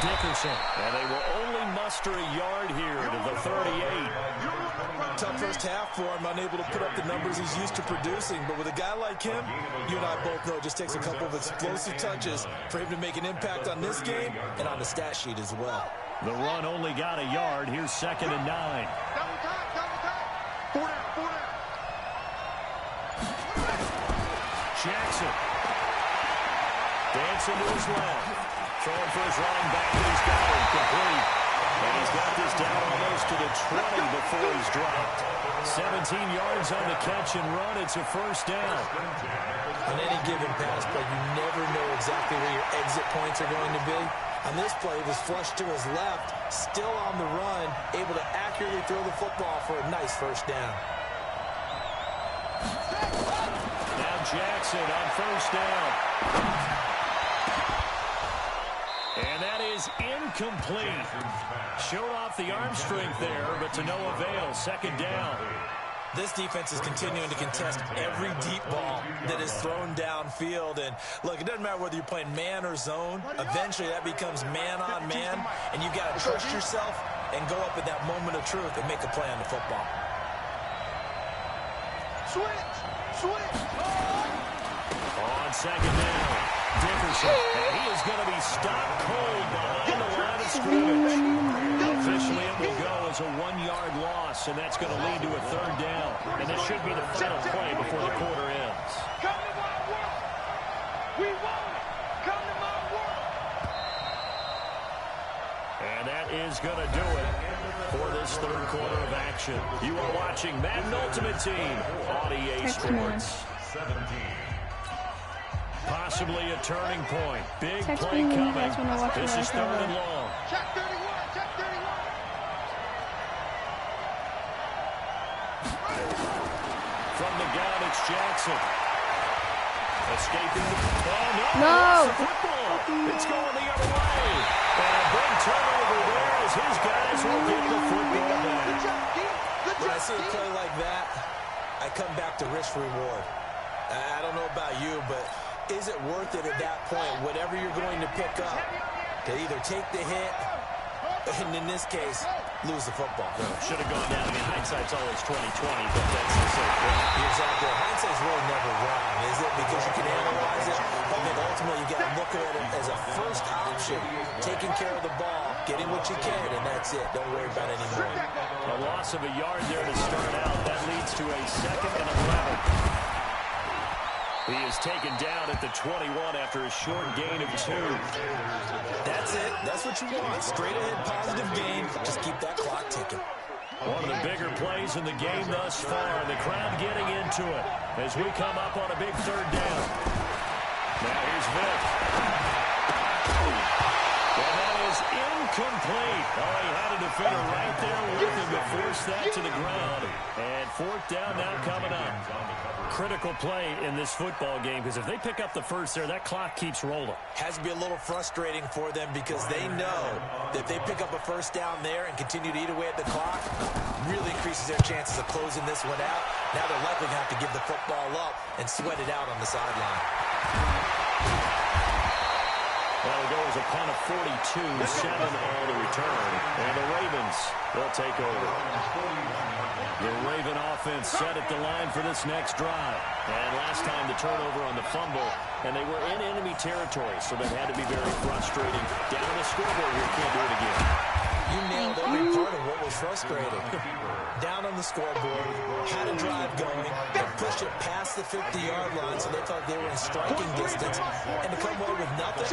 Dickerson, and they will only muster a yard here to the 38. Tough first half for him, unable to put up the numbers he's used to producing. But with a guy like him, you and I both know it just takes a couple of explosive touches for him to make an impact on this game and on the stat sheet as well. The run only got a yard. Here's 2nd and 9. Double time, double time. 4 down, 4 down. Jackson. Dancing to his left. Throwing for his running back, and he's got it complete. And he's got this down almost to the 20 before he's dropped. 17 yards on the catch and run. It's a first down. On any given pass play, you never know exactly where your exit points are going to be. On this play, he was flushed to his left, still on the run, able to accurately throw the football for a nice first down. Now Jackson on first down. And that is incomplete. Showed off the arm strength there, but to no avail. 2nd down. This defense is continuing to contest every deep ball that is thrown downfield. And look, it doesn't matter whether you're playing man or zone. Eventually that becomes man on man, and you've got to trust yourself and go up at that moment of truth and make a play on the football. Switch, switch. On 2nd down. Dickerson, and he is going to be stopped cold behind the line of scrimmage. Officially, it will go as a 1-yard loss, and that's going to lead to a 3rd down. And this should be the final play before the quarter ends. Come to my world. We want it. Come to my world. And that is going to do it for this 3rd quarter of action. You are watching Madden Ultimate Team on EA Sports. 17. Possibly a turning point. Big Text play me when you coming. guys wanna watch This the is 3rd and long. Check 31, check 31. From the gun, it's Jackson. Escaping the... Oh, No! It's the football. It's going the other way. And a big turnover there as his guys will get the football back. When I see a play like that, I come back to risk reward. I don't know about you, but is it worth it at that point, whatever you're going to pick up, to either take the hit, and in this case, lose the football? No, should have gone down. I mean, hindsight's always 20/20, but that's the same thing. Exactly. Hindsight's really never wrong, is it? Because you can analyze it, but then ultimately you got to look at it as a first option, taking care of the ball, getting what you can, and that's it. Don't worry about any more. A loss of a yard there to start out. That leads to a 2nd and 11. He is taken down at the 21 after a short gain of 2. That's it. That's what you want. Straight ahead, positive gain. Just keep that clock ticking. One of the bigger plays in the game thus far. The crowd getting into it as we come up on a big 3rd down. Now here's Vick. And that is incomplete. Oh, he had a defender right there with him to force that to the ground. And 4th down now coming up. Critical play in this football game because if they pick up the first there, that clock keeps rolling. Has to be a little frustrating for them because they know that if they pick up a first down there and continue to eat away at the clock, really increases their chances of closing this one out. Now they're likely going to have to give the football up and sweat it out on the sideline. That'll go as a punt of 42, 7 all to return. And the Ravens, they'll take over. The Raven offense set at the line for this next drive. And last time the turnover on the fumble, and they were in enemy territory, so that had to be very frustrating. Down on the scoreboard here, can't do it again. You nailed every part of what was frustrating. Down on the scoreboard, had a drive going, and pushed it past the 50-yard line so they thought they were in striking distance. And to come away with nothing,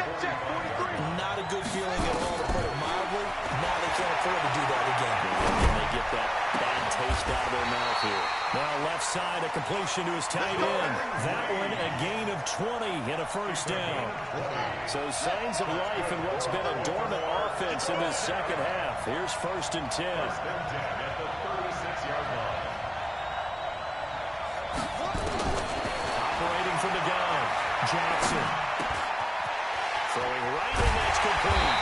not a good feeling at all, to put it mildly. Now they can't afford to do that again. And they get that bad taste out of their mouth here. Now left side, a completion to his tight end. That one, a gain of 20 and a first down. So signs of life in what's been a dormant offense in this second half. Here's 1st and 10. Operating from the gun, Jackson. Throwing right in, that's complete.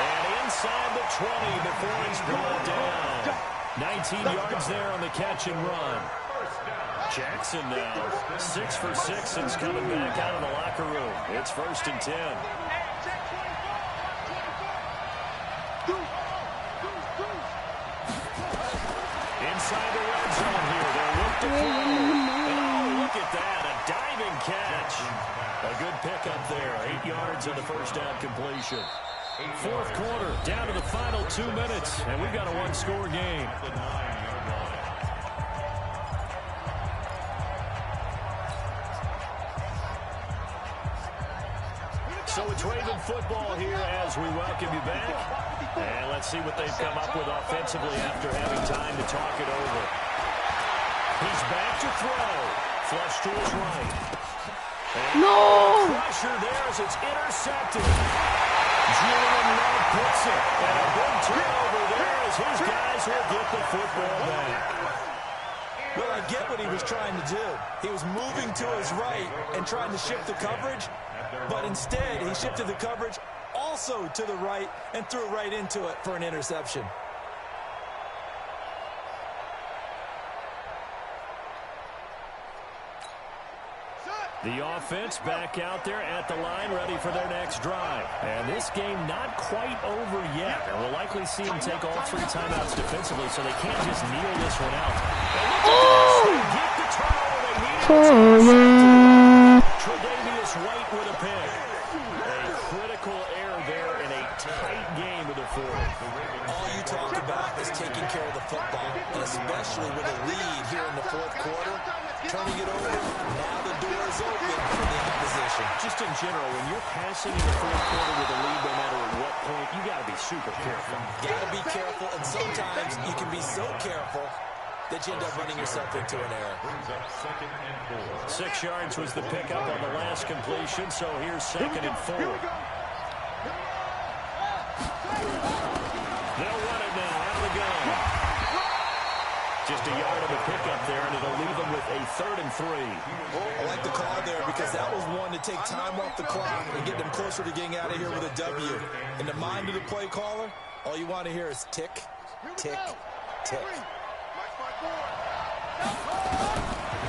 And inside the 20 before he's brought down. 19 yards there on the catch and run. Jackson now 6 for 6 since coming back out of the locker room. It's 1st and 10. Inside the red zone here. They'll look to throw. Oh, look at that. A diving catch. A good pickup there. 8 yards on the first down completion. 4th quarter, down to the final 2 minutes, and we've got a one-score game. So it's Raven football here as we welcome you back. And let's see what they've come up with offensively after having time to talk it over. He's back to throw. Flush to his right. And pressure there as it's intercepted. Julian Love puts it. And a big turnover there as his guys will get the football back. Well, I get what he was trying to do. He was moving to his right and trying to shift the coverage, but instead he shifted the coverage also to the right and threw right into it for an interception. The offense back out there at the line, ready for their next drive. And this game not quite over yet. And we'll likely see them take all 3 timeouts defensively, so they can't just kneel this one out. They get the turnover they needed. Tre'Davious White with a pick. A critical error there in a tight game of the 4th. All you talk about is taking care of the football, and especially with a lead here in the 4th quarter. Turning it over, now the door is open for the opposition. Just in general, when you're passing in the 4th quarter with a lead, no matter at what point, you got to be super careful. Got to be careful, and sometimes you can be so careful that you end up running yourself into an error. 6 yards was the pickup on the last completion, so here's 2nd and 4. They'll run it now out of the gun. Just a yard of a pickup there, and it'll leave them with a 3rd and 3. I like the call there because that was one to take time off the clock and get them closer to getting out of here with a W. In the mind of the play caller, all you want to hear is tick, tick, tick.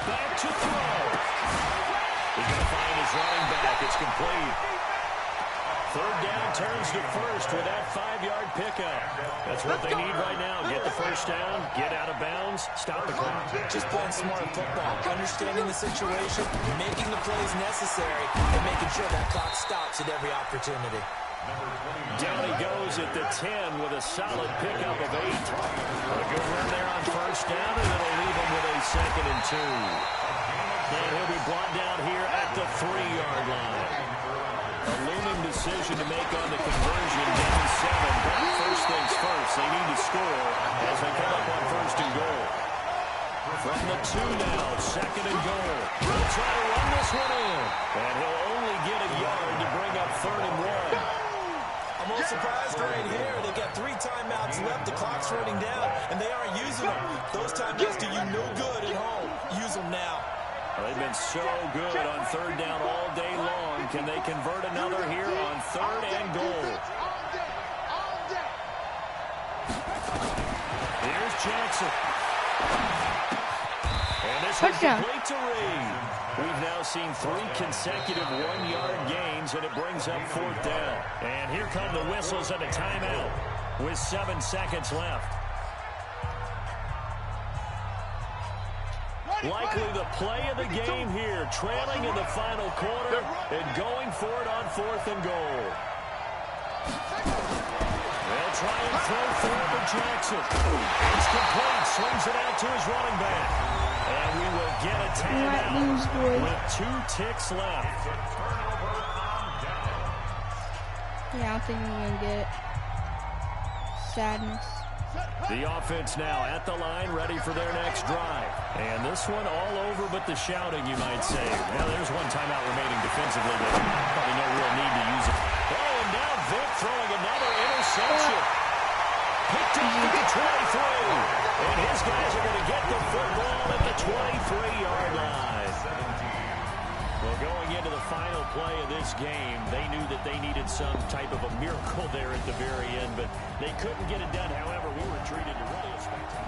Back to throw. He's going to find his running back. It's complete. 3rd down turns to 1st with that 5-yard pickup. That's what they need right now. Get the first down, get out of bounds, stop the clock. Just playing smart football, understanding the situation, making the plays necessary, and making sure that clock stops at every opportunity. Down he goes at the 10 with a solid pickup of 8. A good run there on 1st down, and it'll leave him with a 2nd and 2. And he'll be brought down here at the 3-yard line. A looming decision to make on the conversion. Down 7. But first things first, they need to score as they come up on 1st and goal. From the 2 now, 2nd and goal. He'll try to run this one in. And he'll only get a yard to bring up 3rd and 1. I'm a little surprised right here. They've got 3 timeouts left. The clock's running down, and they aren't using them. Those timeouts do you no good at home. Use them now. They've been so good on 3rd down all day long. Can they convert another here on 3rd and goal? Here's Jackson. And this is complete to Reed. We've now seen 3 consecutive one-yard gains, and it brings up 4th down. And here come the whistles and a timeout with 7 seconds left. Likely the play of the game here, trailing in the final quarter and going for it on 4th and goal. They'll try and throw forward Jackson. It's complete, swings it out to his running back. And we will get a timeout with 2 ticks left. Yeah, I don't think we're going to get it. Sadness. The offense now at the line, ready for their next drive. And this one all over but the shouting, you might say. Well, there's one timeout remaining defensively, but probably no real need to use it. Oh, and now Vic throwing another interception. Picked up at the 23. And his guys are going to get the football at the 23-yard line. Well, going into the final play of this game, they knew that they needed some type of a miracle there at the very end, but they couldn't get it done. However, we were treated to really a spectacle.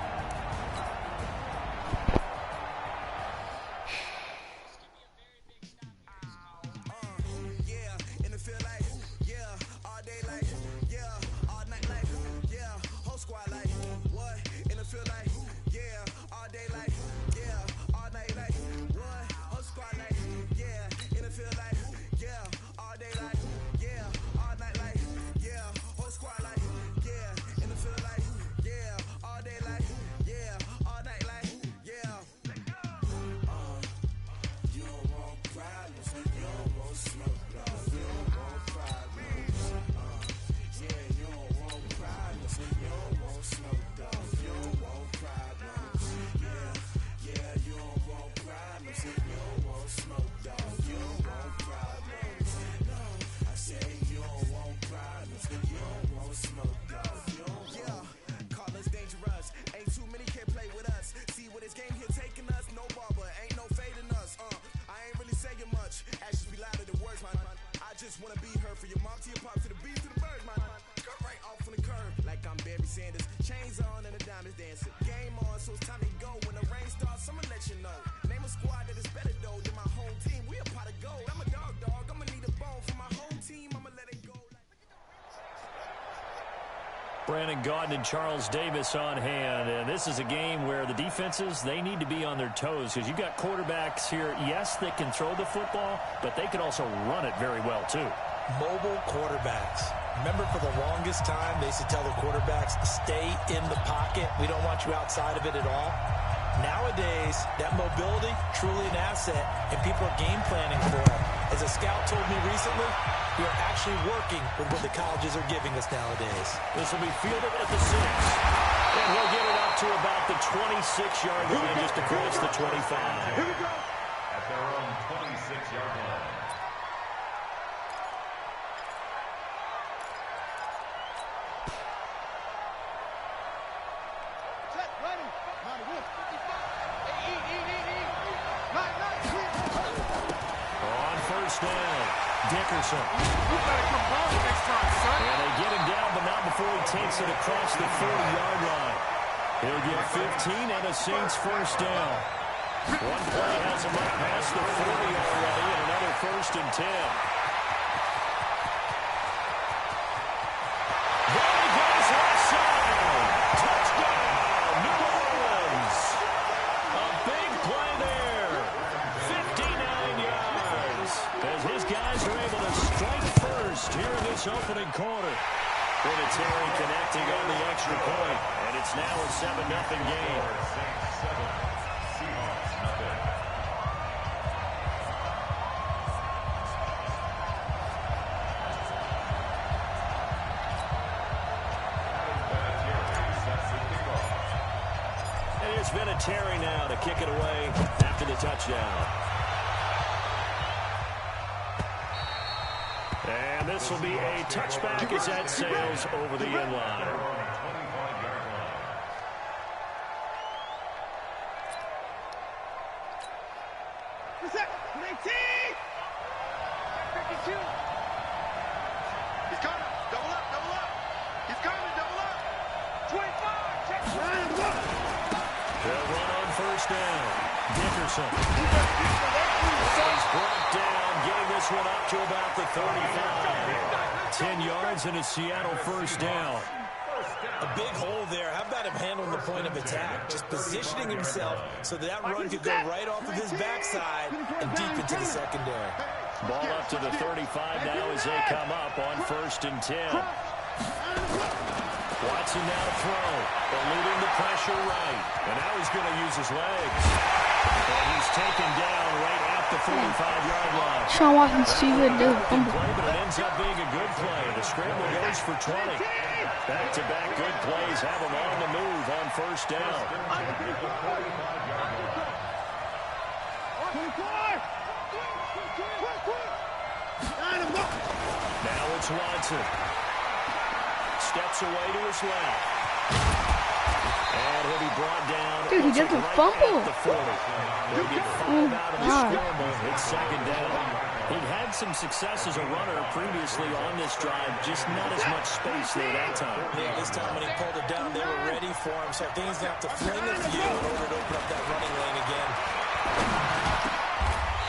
Brandon Gaudin and Charles Davis on hand, and this is a game where the defenses, they need to be on their toes because you've got quarterbacks here, yes, that can throw the football, but they can also run it very well too. Mobile quarterbacks. Remember, for the longest time, they used to tell the quarterbacks, stay in the pocket. We don't want you outside of it at all. Nowadays, that mobility, truly an asset, and people are game planning for it. As a scout told me recently, we are actually working with what the colleges are giving us nowadays. This will be fielded at the 6. And we'll get it up to about the 26-yard line, just across the 25. Here we go. At their own 26-yard line. On first down, Dickerson. You better come home next time, son. And they get him down, but not before he takes it across the 40-yard line. He'll get 15 and a Saints first down. One play has him up past the 40 already, and another 1st and 10. There he goes left side. Touchdown, New Orleans. A big play there. 59 yards. As his guys are able to strike first here in this opening quarter. Terry connecting on the extra point, and it's now a 7-0 game. And it's been a Terry now to kick it away after the touchdown. And this will be a touchback as that sails over the end line. What's that? 19! 52! He's coming! Double up! Double up! He's coming! Double up! 25! Check! They'll run on first down. Dickerson. He's brought down, getting this one up to about the 35. 10 yards and a Seattle first down. A big hole there. How about him handling the point of attack? Just positioning himself so that run could go right off of his backside and deep into the secondary. Ball up to the 35 now as they come up on 1st and 10. Watson now to throw, eluding the pressure right. And now he's going to use his legs. And he's taken down right at the 45-yard line. Sean Watson's too good to do a fumble. Play, but it ends up being a good play. The scramble goes for 20. Back-to-back good plays have him on the move on 1st down. Now it's Watson. Steps away to his left. And he'll be brought down. Dude, he doesn't fumble. The 40. He'll get fouled out of the scramble. It's 2nd down. He'd had some success as a runner previously on this drive, just not as much space there that time. Yeah, this time when he pulled it down, they were ready for him. So I think he's going to have to fling a few in order to open up that running lane again.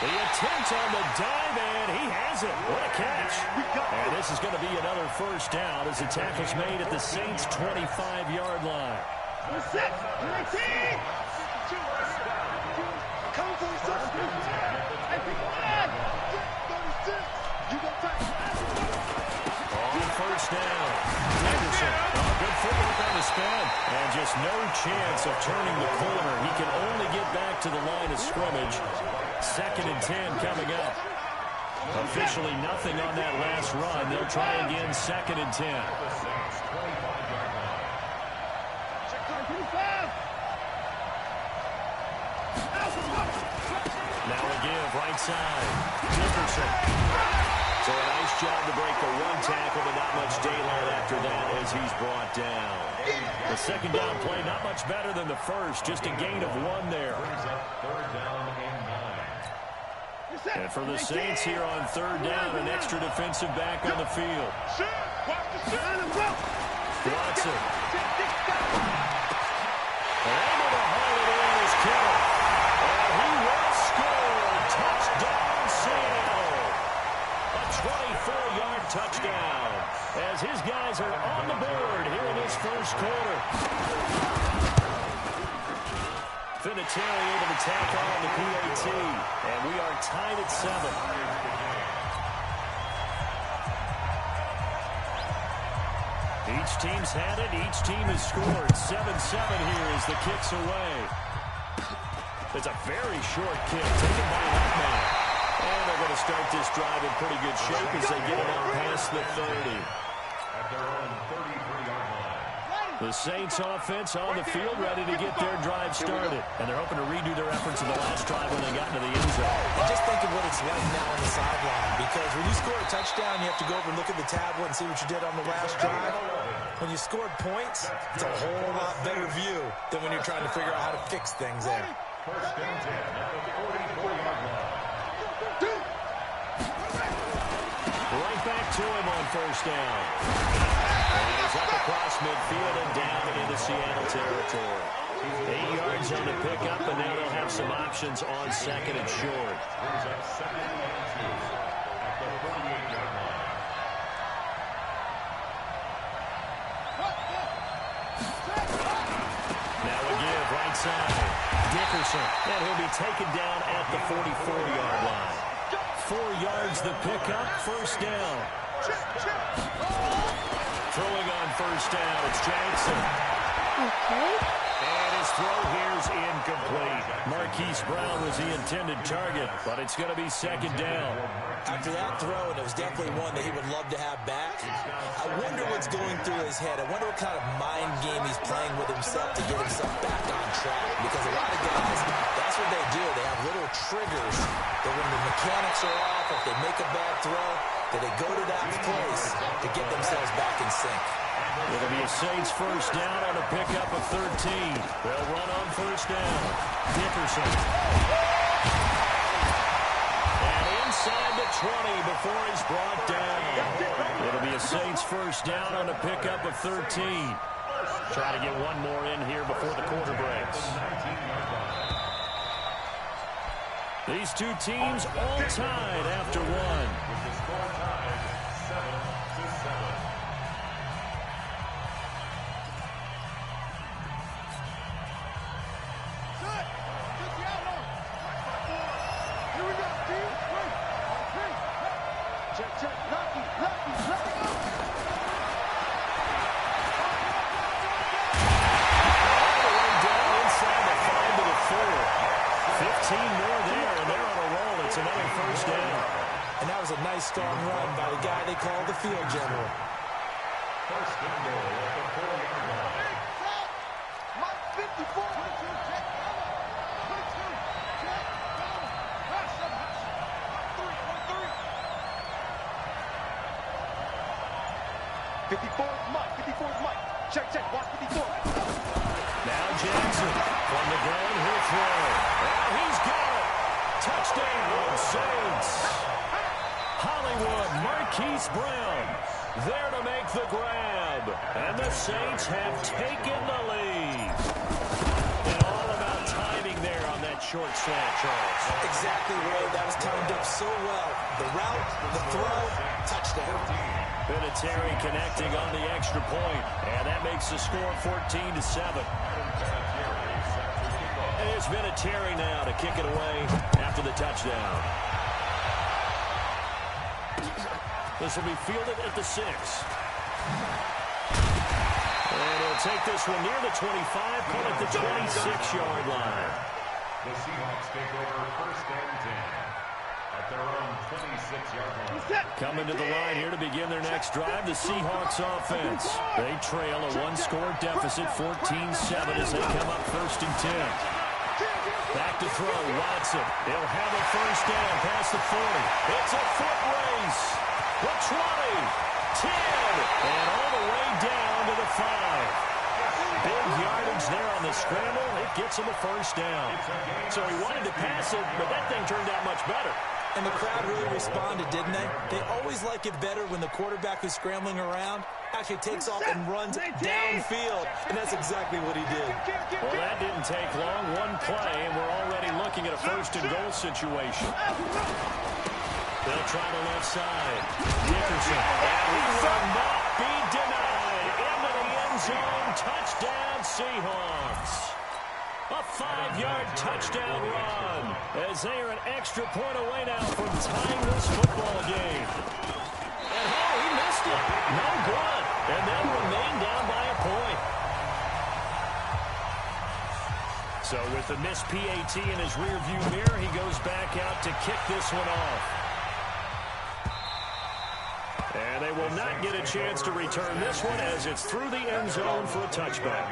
The attempt on the dive, and he has it. What a catch. And this is going to be another first down as the tackle's made at the Saints' 25-yard line. On 1st down, Henderson. Good footwork on the spin. And just no chance of turning the corner. He can only get back to the line of scrimmage. 2nd and 10 coming up. Officially nothing on that last run. They'll try again, 2nd and 10. Now a give, right side. Dickerson. So a nice job to break the one tackle, but not much daylight after that as he's brought down. The 2nd down play, not much better than the first. Just a gain of 1 there. And for the Saints here on 3rd down, an extra defensive back on the field. Watson. Able to haul it in is Kittle. And he will score. Touchdown, Seattle. A 24-yard touchdown as his guys are on the board here in this 1st quarter. Vinatieri able to tack on the PAT, and we are tied at 7. Each team's had it. Each team has scored. 7-7 here as the kick's away. It's a very short kick taken by Huckman. And they're going to start this drive in pretty good shape as they get it out past the 30. At their own 33-yard line. The Saints offense on the field ready to get their drive started. And they're hoping to redo their efforts in the last drive when they got into the end zone. And just think of what it's like now on the sideline. Because when you score a touchdown, you have to go over and look at the tablet and see what you did on the last drive. When you scored points, it's a whole lot better view than when you're trying to figure out how to fix things there. 1st and 10 at the 44-yard line. Right back to him on 1st down. And he's up across midfield and down into Seattle territory. 8 yards on the pickup, and now they'll have some options on 2nd and short. Brings up 2nd and 2 at the 38-yard line. Now a give, right side. Dickerson, and he'll be taken down at the 44-yard line. 4 yards the pickup, 1st down. Throwing on 1st down, it's Jackson. Okay. And his throw here's incomplete. Marquise Brown was the intended target, but it's going to be 2nd down. After that throw, and it was definitely one that he would love to have back, I wonder what's going through his head. I wonder what kind of mind game he's playing with himself to get himself back on track. Because a lot of guys, that's what they do. They have little triggers that when the mechanics are off, if they make a bad throw, that they go to that place to get themselves back in sync. It'll be a Saints 1st down on a pickup of 13. They'll run on 1st down. Dickerson. And inside the 20 before he's brought down. It'll be a Saints 1st down on a pickup of 13. Try to get one more in here before the quarter breaks. These two teams all tied after one. With the score tied 7-7. Strong run by the guy they call the field general. First and goal at the 4-yard line. Mike 54. 54 is Mike. 54 is Mike. Check. Watch 54. Now Jackson from the gun. He'll throw. And he's got it. Touchdown, Saints. Hollywood, Marquise Brown there to make the grab. And the Saints have taken the lead. And all about timing there on that short slant, Charles. Exactly, Ray. That was timed up so well. The route, the throw, touchdown. Vinatieri connecting on the extra point. And that makes the score 14-7. And it's Vinatieri now to kick it away after the touchdown. This will be fielded at the 6. And he'll take this one near the 25, call it the 26-yard line. The Seahawks take over first and 10 at their own 26-yard line. Coming to the line here to begin their next drive, the Seahawks offense. They trail a one-score deficit, 14-7, as they come up first and 10. Back to throw, Watson. He'll have a first down past the 40. It's a foot race. The 20, 10, and all the way down to the 5. Big yardage there on the scramble. It gets him a first down. So he wanted to pass it, but that thing turned out much better. And the crowd really responded, didn't they? They always like it better when the quarterback who's scrambling around actually takes off and runs downfield. And that's exactly what he did. Well, that didn't take long. One play, and we're already looking at a first and goal situation. They'll try the left side. Dickerson. And he will not be denied. Into the end zone. Touchdown, Seahawks. A 5-yard touchdown run as they are an extra point away now from tying this football game. And he missed it. No good. And they'll remain down by a point. So with the missed PAT in his rearview mirror, he goes back out to kick this one off. And they will not get a chance to return this one as it's through the end zone for a touchback.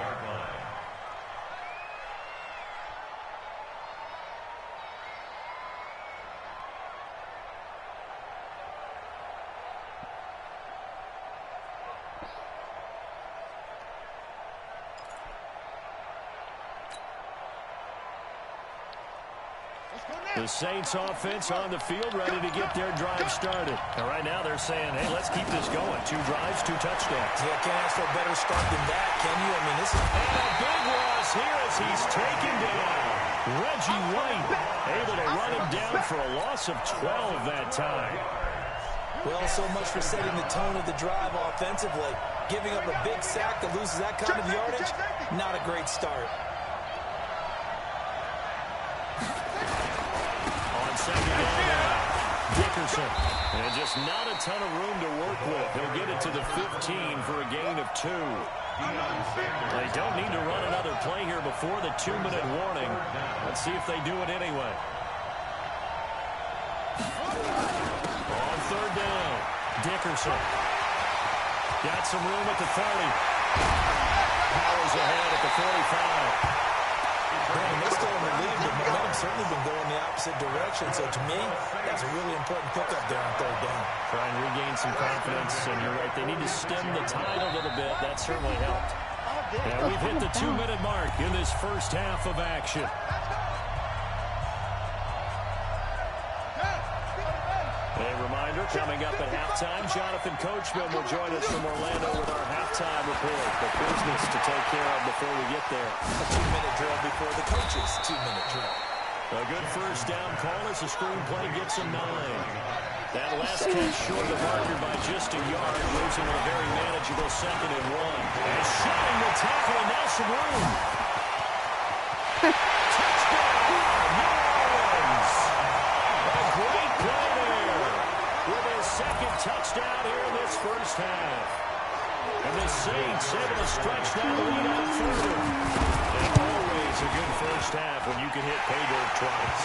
The Saints offense on the field, ready to get their drive started. And right now they're saying, hey, let's keep this going. 2 drives, 2 touchdowns. Yeah, can't ask for a better start than that, can you? I mean, this is... And a big loss here as he's taken down. Reggie White able to run him down for a loss of 12 that time. Well, so much for setting the tone of the drive offensively. Giving up a big sack that loses that kind of yardage, not a great start. Second down, Dickerson. And just not a ton of room to work with. He'll get it to the 15 for a gain of 2. They don't need to run another play here before the 2-minute warning. Let's see if they do it anyway. On third down, Dickerson. Got some room at the 30. Powers ahead at the 45. Man, they're still in the lead, but momentum's certainly been going the opposite direction. So to me, that's a really important pickup there on third down. Try and regain some confidence, and you're right, they need to stem the tide a little bit. That certainly helped. And we've hit the 2-minute mark in this first half of action. A reminder, coming up at halftime, Jonathan Coachman will join us from Orlando with our halftime report. The business to take care of before we get there. A 2-minute drill before the coach's 2-minute drill. A good first down call as the screenplay gets him 9. That last catch short of the marker by just a yard leaves him with a very manageable 2nd and 1. And showing the tackle, and now some room. Touchdown, New Orleans. A great play there with his 2nd touchdown here in this first half. And the Saints able to stretch that lead out further. And always a good first half when you can hit pay dirt twice.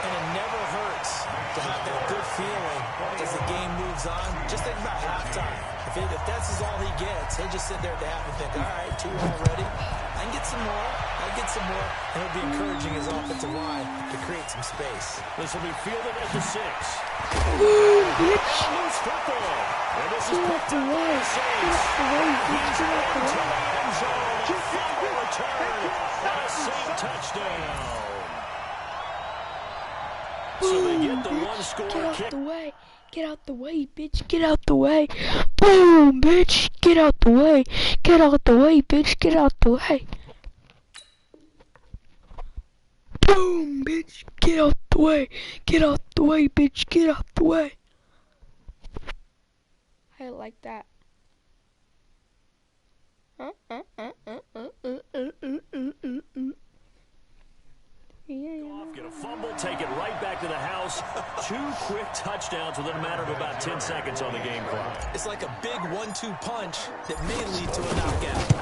And it never hurts to have that good feeling as the game moves on. Just think about halftime. If that's all he gets, he'll just sit there at the half and think, all right, 2 already. I can get some more. I can get some more. And it'll be encouraging his offensive line to create some space. This will be fielded at the 6. Bitch. Loose football. And this is Get out the way. Get out the way, bitch. Get out the way. Return. And a Saint touchdown. Boom, So they get the bitch. one-score Get out kick. the way. Get out the way, bitch. Get out the way. Boom, bitch. Get out the way. Get out the way, bitch. Get out the way. Boom, bitch. Get out the way. Get out the way, bitch. Get out the way. I like that. Get a fumble, take it right back to the house. 2 quick touchdowns within a matter of about 10 seconds on the game clock. It's like a big 1-2 punch that may lead to a knockout.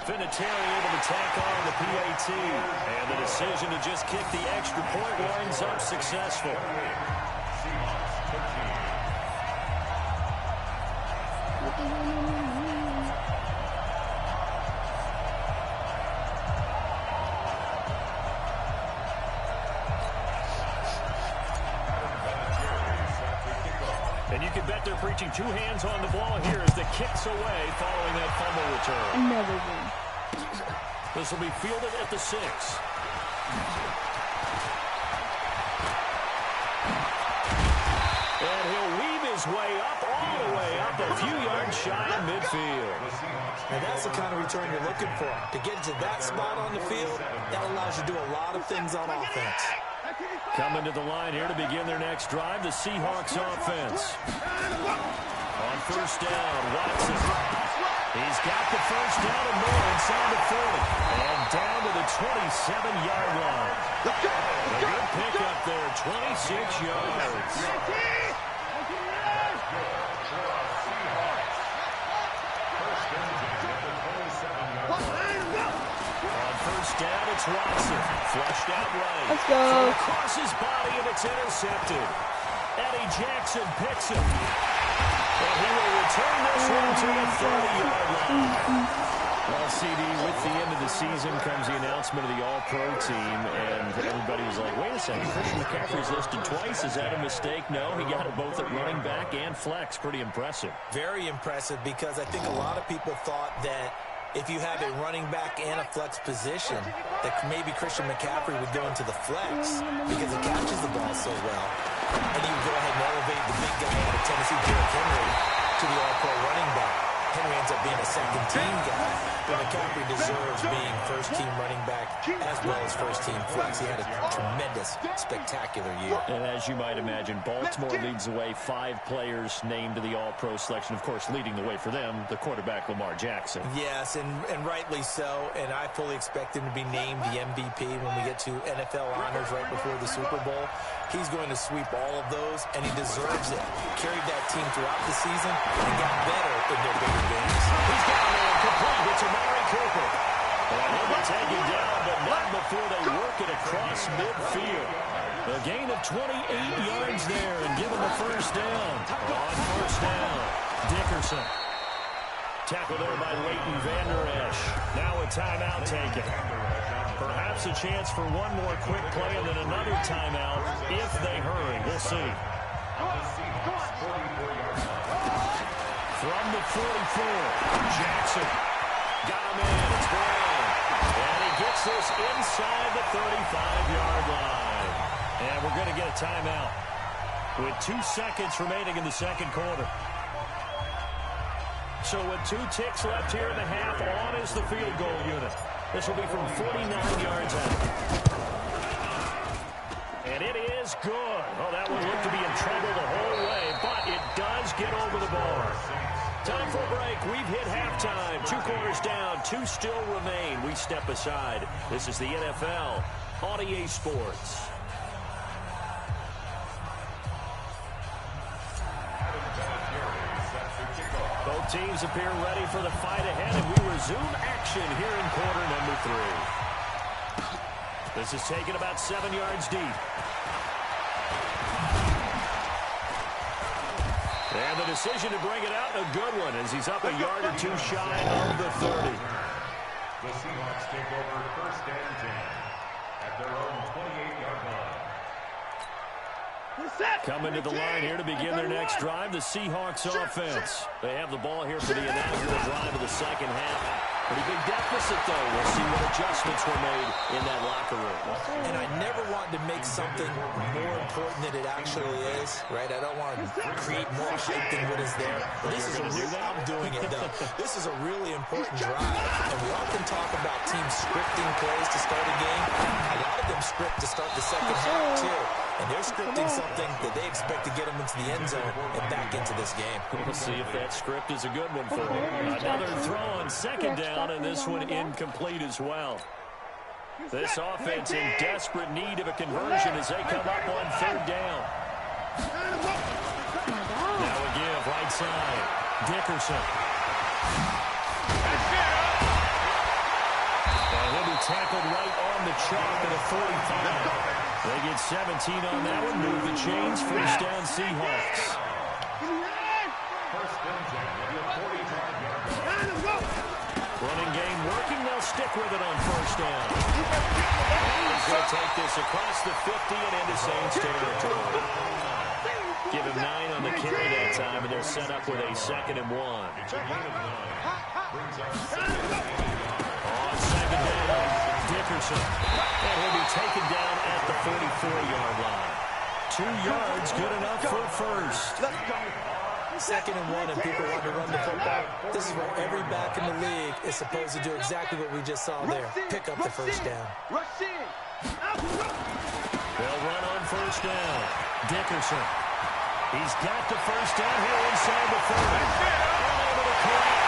Vinatieri able to tack on the PAT. And the decision to just kick the extra point winds up successful. And you can bet they're preaching 2 hands on the ball here as the kick's away following that fumble return. Another one. This will be fielded at the 6. And he'll weave his way up, all the way up, a few yards shy of midfield. And that's the kind of return you're looking for. To get to that spot on the field, that allows you to do a lot of things on offense. Coming to the line here to begin their next drive, the Seahawks offense. On first down, Watson. He's got the first down and more inside the 40. And down to the 27-yard line. A good pickup there, 26 yards. First down, it's Watson. Flushed out right. Let's go. Across his body, and it's intercepted. Eddie Jackson picks him. And he will return this one to the 30-yard line. Well, CD, with the end of the season comes the announcement of the All-Pro team, and everybody was like, wait a second, Christian McCaffrey's listed twice. Is that a mistake? No, he got it both at running back and flex. Pretty impressive. Very impressive, because I think a lot of people thought that if you have a running back and a flex position, that maybe Christian McCaffrey would go into the flex because he catches the ball so well. And you go ahead and elevate the big guy out of Tennessee, Derrick Henry, to the All-Pro running back. Henry ends up being a second-team guy, but McCaffrey deserves being first-team running back as well as first-team flex. He had a tremendous, spectacular year. And as you might imagine, Baltimore leads the way. 5 players named to the All-Pro selection. Of course, leading the way for them, the quarterback Lamar Jackson. Yes, and rightly so. And I fully expect him to be named the MVP when we get to NFL honors right before the Super Bowl. He's going to sweep all of those, and he deserves it. Carried that team throughout the season and got better in their bigger games. He's got it complete. It's Amari Cooper. And he'll be taken down, but not before they work it across midfield. A gain of 28 yards there and give him a first down. On first down, Dickerson. Tackled there by Leighton Vander Esch. Now a timeout taken. Perhaps a chance for one more quick play and then another timeout if they hurry. We'll see. From the 44, Jackson got him in. It's Brown. And he gets this inside the 35-yard line. And we're going to get a timeout with 2 seconds remaining in the second quarter. So with 2 ticks left here in the half, on is the field goal unit. This will be from 49 yards out. is good. Oh, that one looked to be in trouble the whole way, but it does get over the bar. Time for a break. We've hit halftime. 2 quarters down. 2 still remain. We step aside. This is the NFL on EA Sports. Both teams appear ready for the fight ahead, and we resume action here in quarter number 3. This is taken about 7 yards deep. And the decision to bring it out, a good one, as he's up a yard or 2 shy of the 30. The Seahawks take over first and 10 at their own 28-yard line. Coming to the line here to begin their next drive, the Seahawks offense. They have the ball here for the inaugural drive of the second half. Pretty big deficit, though. We'll see what adjustments were made in that locker room. And I never want to make something more important than it actually is, right? I don't want to create more hype than what is there. But this is I'm doing it, though. This is a really important drive. And we often talk about teams scripting plays to start a game. A lot of them script to start the second half, too. And they're scripting something that they expect to get them into the end zone and back into this game. We'll see if that script is a good one for them. Another throw on second down, and this one incomplete as well. This offense in desperate need of a conversion as they come up on third down. Now a give right side. Dickerson. And he'll be tackled right on the chalk at a 45. They get 17 on that one. Move the chains. First down Seahawks. First and 10 at your 45-yard line. Running game working. They'll stick with it on first down. And he's going to take this across the 50 and into Saints territory. Give him 9 on the carry that time, and they're set up with a 2nd and 1. It's a gain of 9. Brings up On second down, Dickerson. And he'll be taken down at the 44-yard line. 2 yards, good enough for a first. 2nd and 1, and people want to run the football. This is where every back in the league is supposed to do exactly what we just saw there. Pick up the first down. They'll run on first down. Dickerson. He's got the first down here inside the 30. Unable to collect.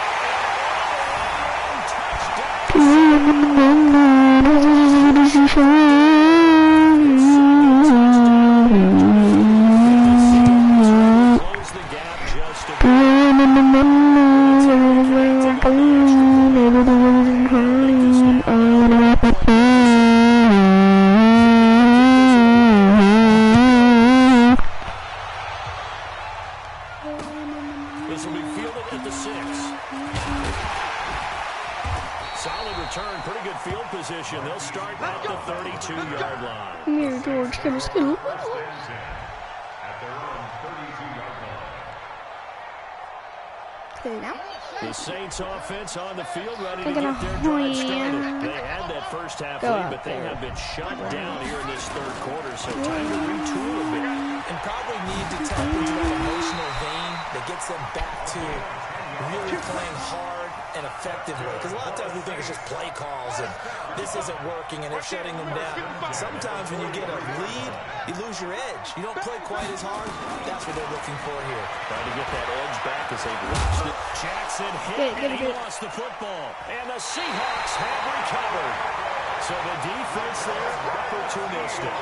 Close the gap just a bit. This will be fielded at the 6. Solid return, pretty good field position. They'll start at the 32-yard line. Here, George, come on, school. at their own 32-yard line. Okay, now. The Saints offense on the field ready to get their drive started. They had that first half lead, but they have been shut down here in this third quarter, so time to retool a bit. And probably need to tap into that emotional vein that gets them back to really playing hard and effectively. Because a lot of times we think it's just play calls and this isn't working and they're shutting them down. Sometimes when you get a lead, you lose your edge. You don't play quite as hard. That's what they're looking for here. Trying to get that edge back as they've watched it. Jackson hit and he lost the football. And the Seahawks have recovered. So the defense there opportunistic.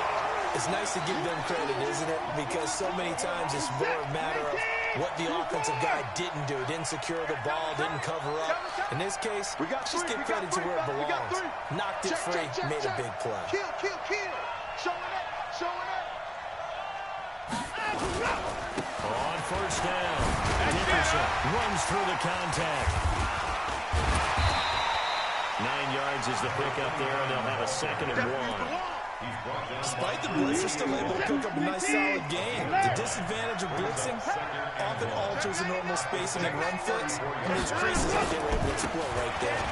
It's nice to give them credit, isn't it? Because so many times it's more a matter of what the offensive guy didn't do. Didn't secure the ball, didn't cover up. In this case, just give credit to where it belongs. Knocked it free, made a big play. Kill. Showing up. On first down, Dickerson runs through the contact. 9 yards is the pickup there, and they'll have a 2nd and 1. Despite the blitz, they're still able to cook up a nice solid game. The disadvantage of blitzing often alters the normal spacing and run fits, and those creases that they were able to exploit right there.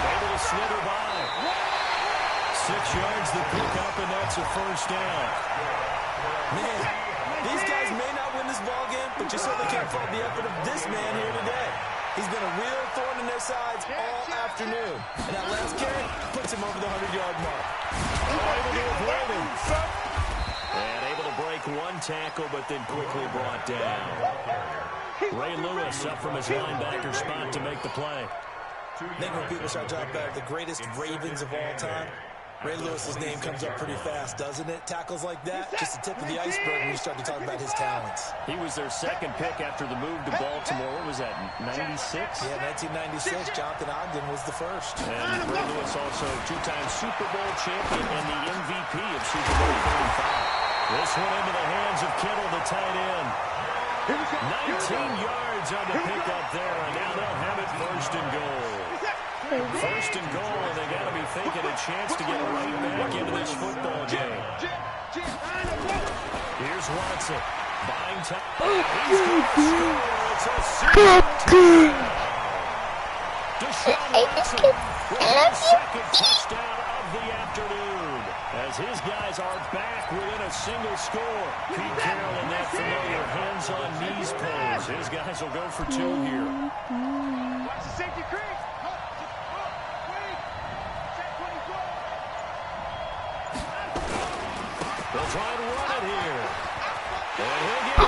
Able to slither by. 6 yards the pickup, and that's a first down. Man, these guys may not win this ball game, but you certainly can't fault the effort of this man here today. He's been a real thorn in their sides all afternoon. And that last carry puts him over the 100-yard mark. Able to avoid him. And able to break one tackle, but then quickly brought down. Ray Lewis up from his linebacker spot to make the play. I think when people start talking about the greatest Ravens of all time, Ray Lewis's name comes up pretty fast, doesn't it? Tackles like that, just the tip of the iceberg when you start to talk about his talents. He was their second pick after the move to Baltimore. What was that, 96? Yeah, 1996. Jonathan Ogden was the first. And Ray Lewis also two-time Super Bowl champion and the MVP of Super Bowl 35. This one into the hands of Kittle, the tight end. 19 yards on the pickup there, and now they'll have it first and goal. First and goal, and they got to be thinking a chance to get right back into this football game. Here's Watson. Buying time. He's going to score. It's a touchdown. Deshaun Watson with his second touchdown of the afternoon. As his guys are back within a single score. Pete Carroll in that familiar hands-on knees pose. His guys will go for two here. Watch the safety crease. They'll try to run it here. And he'll get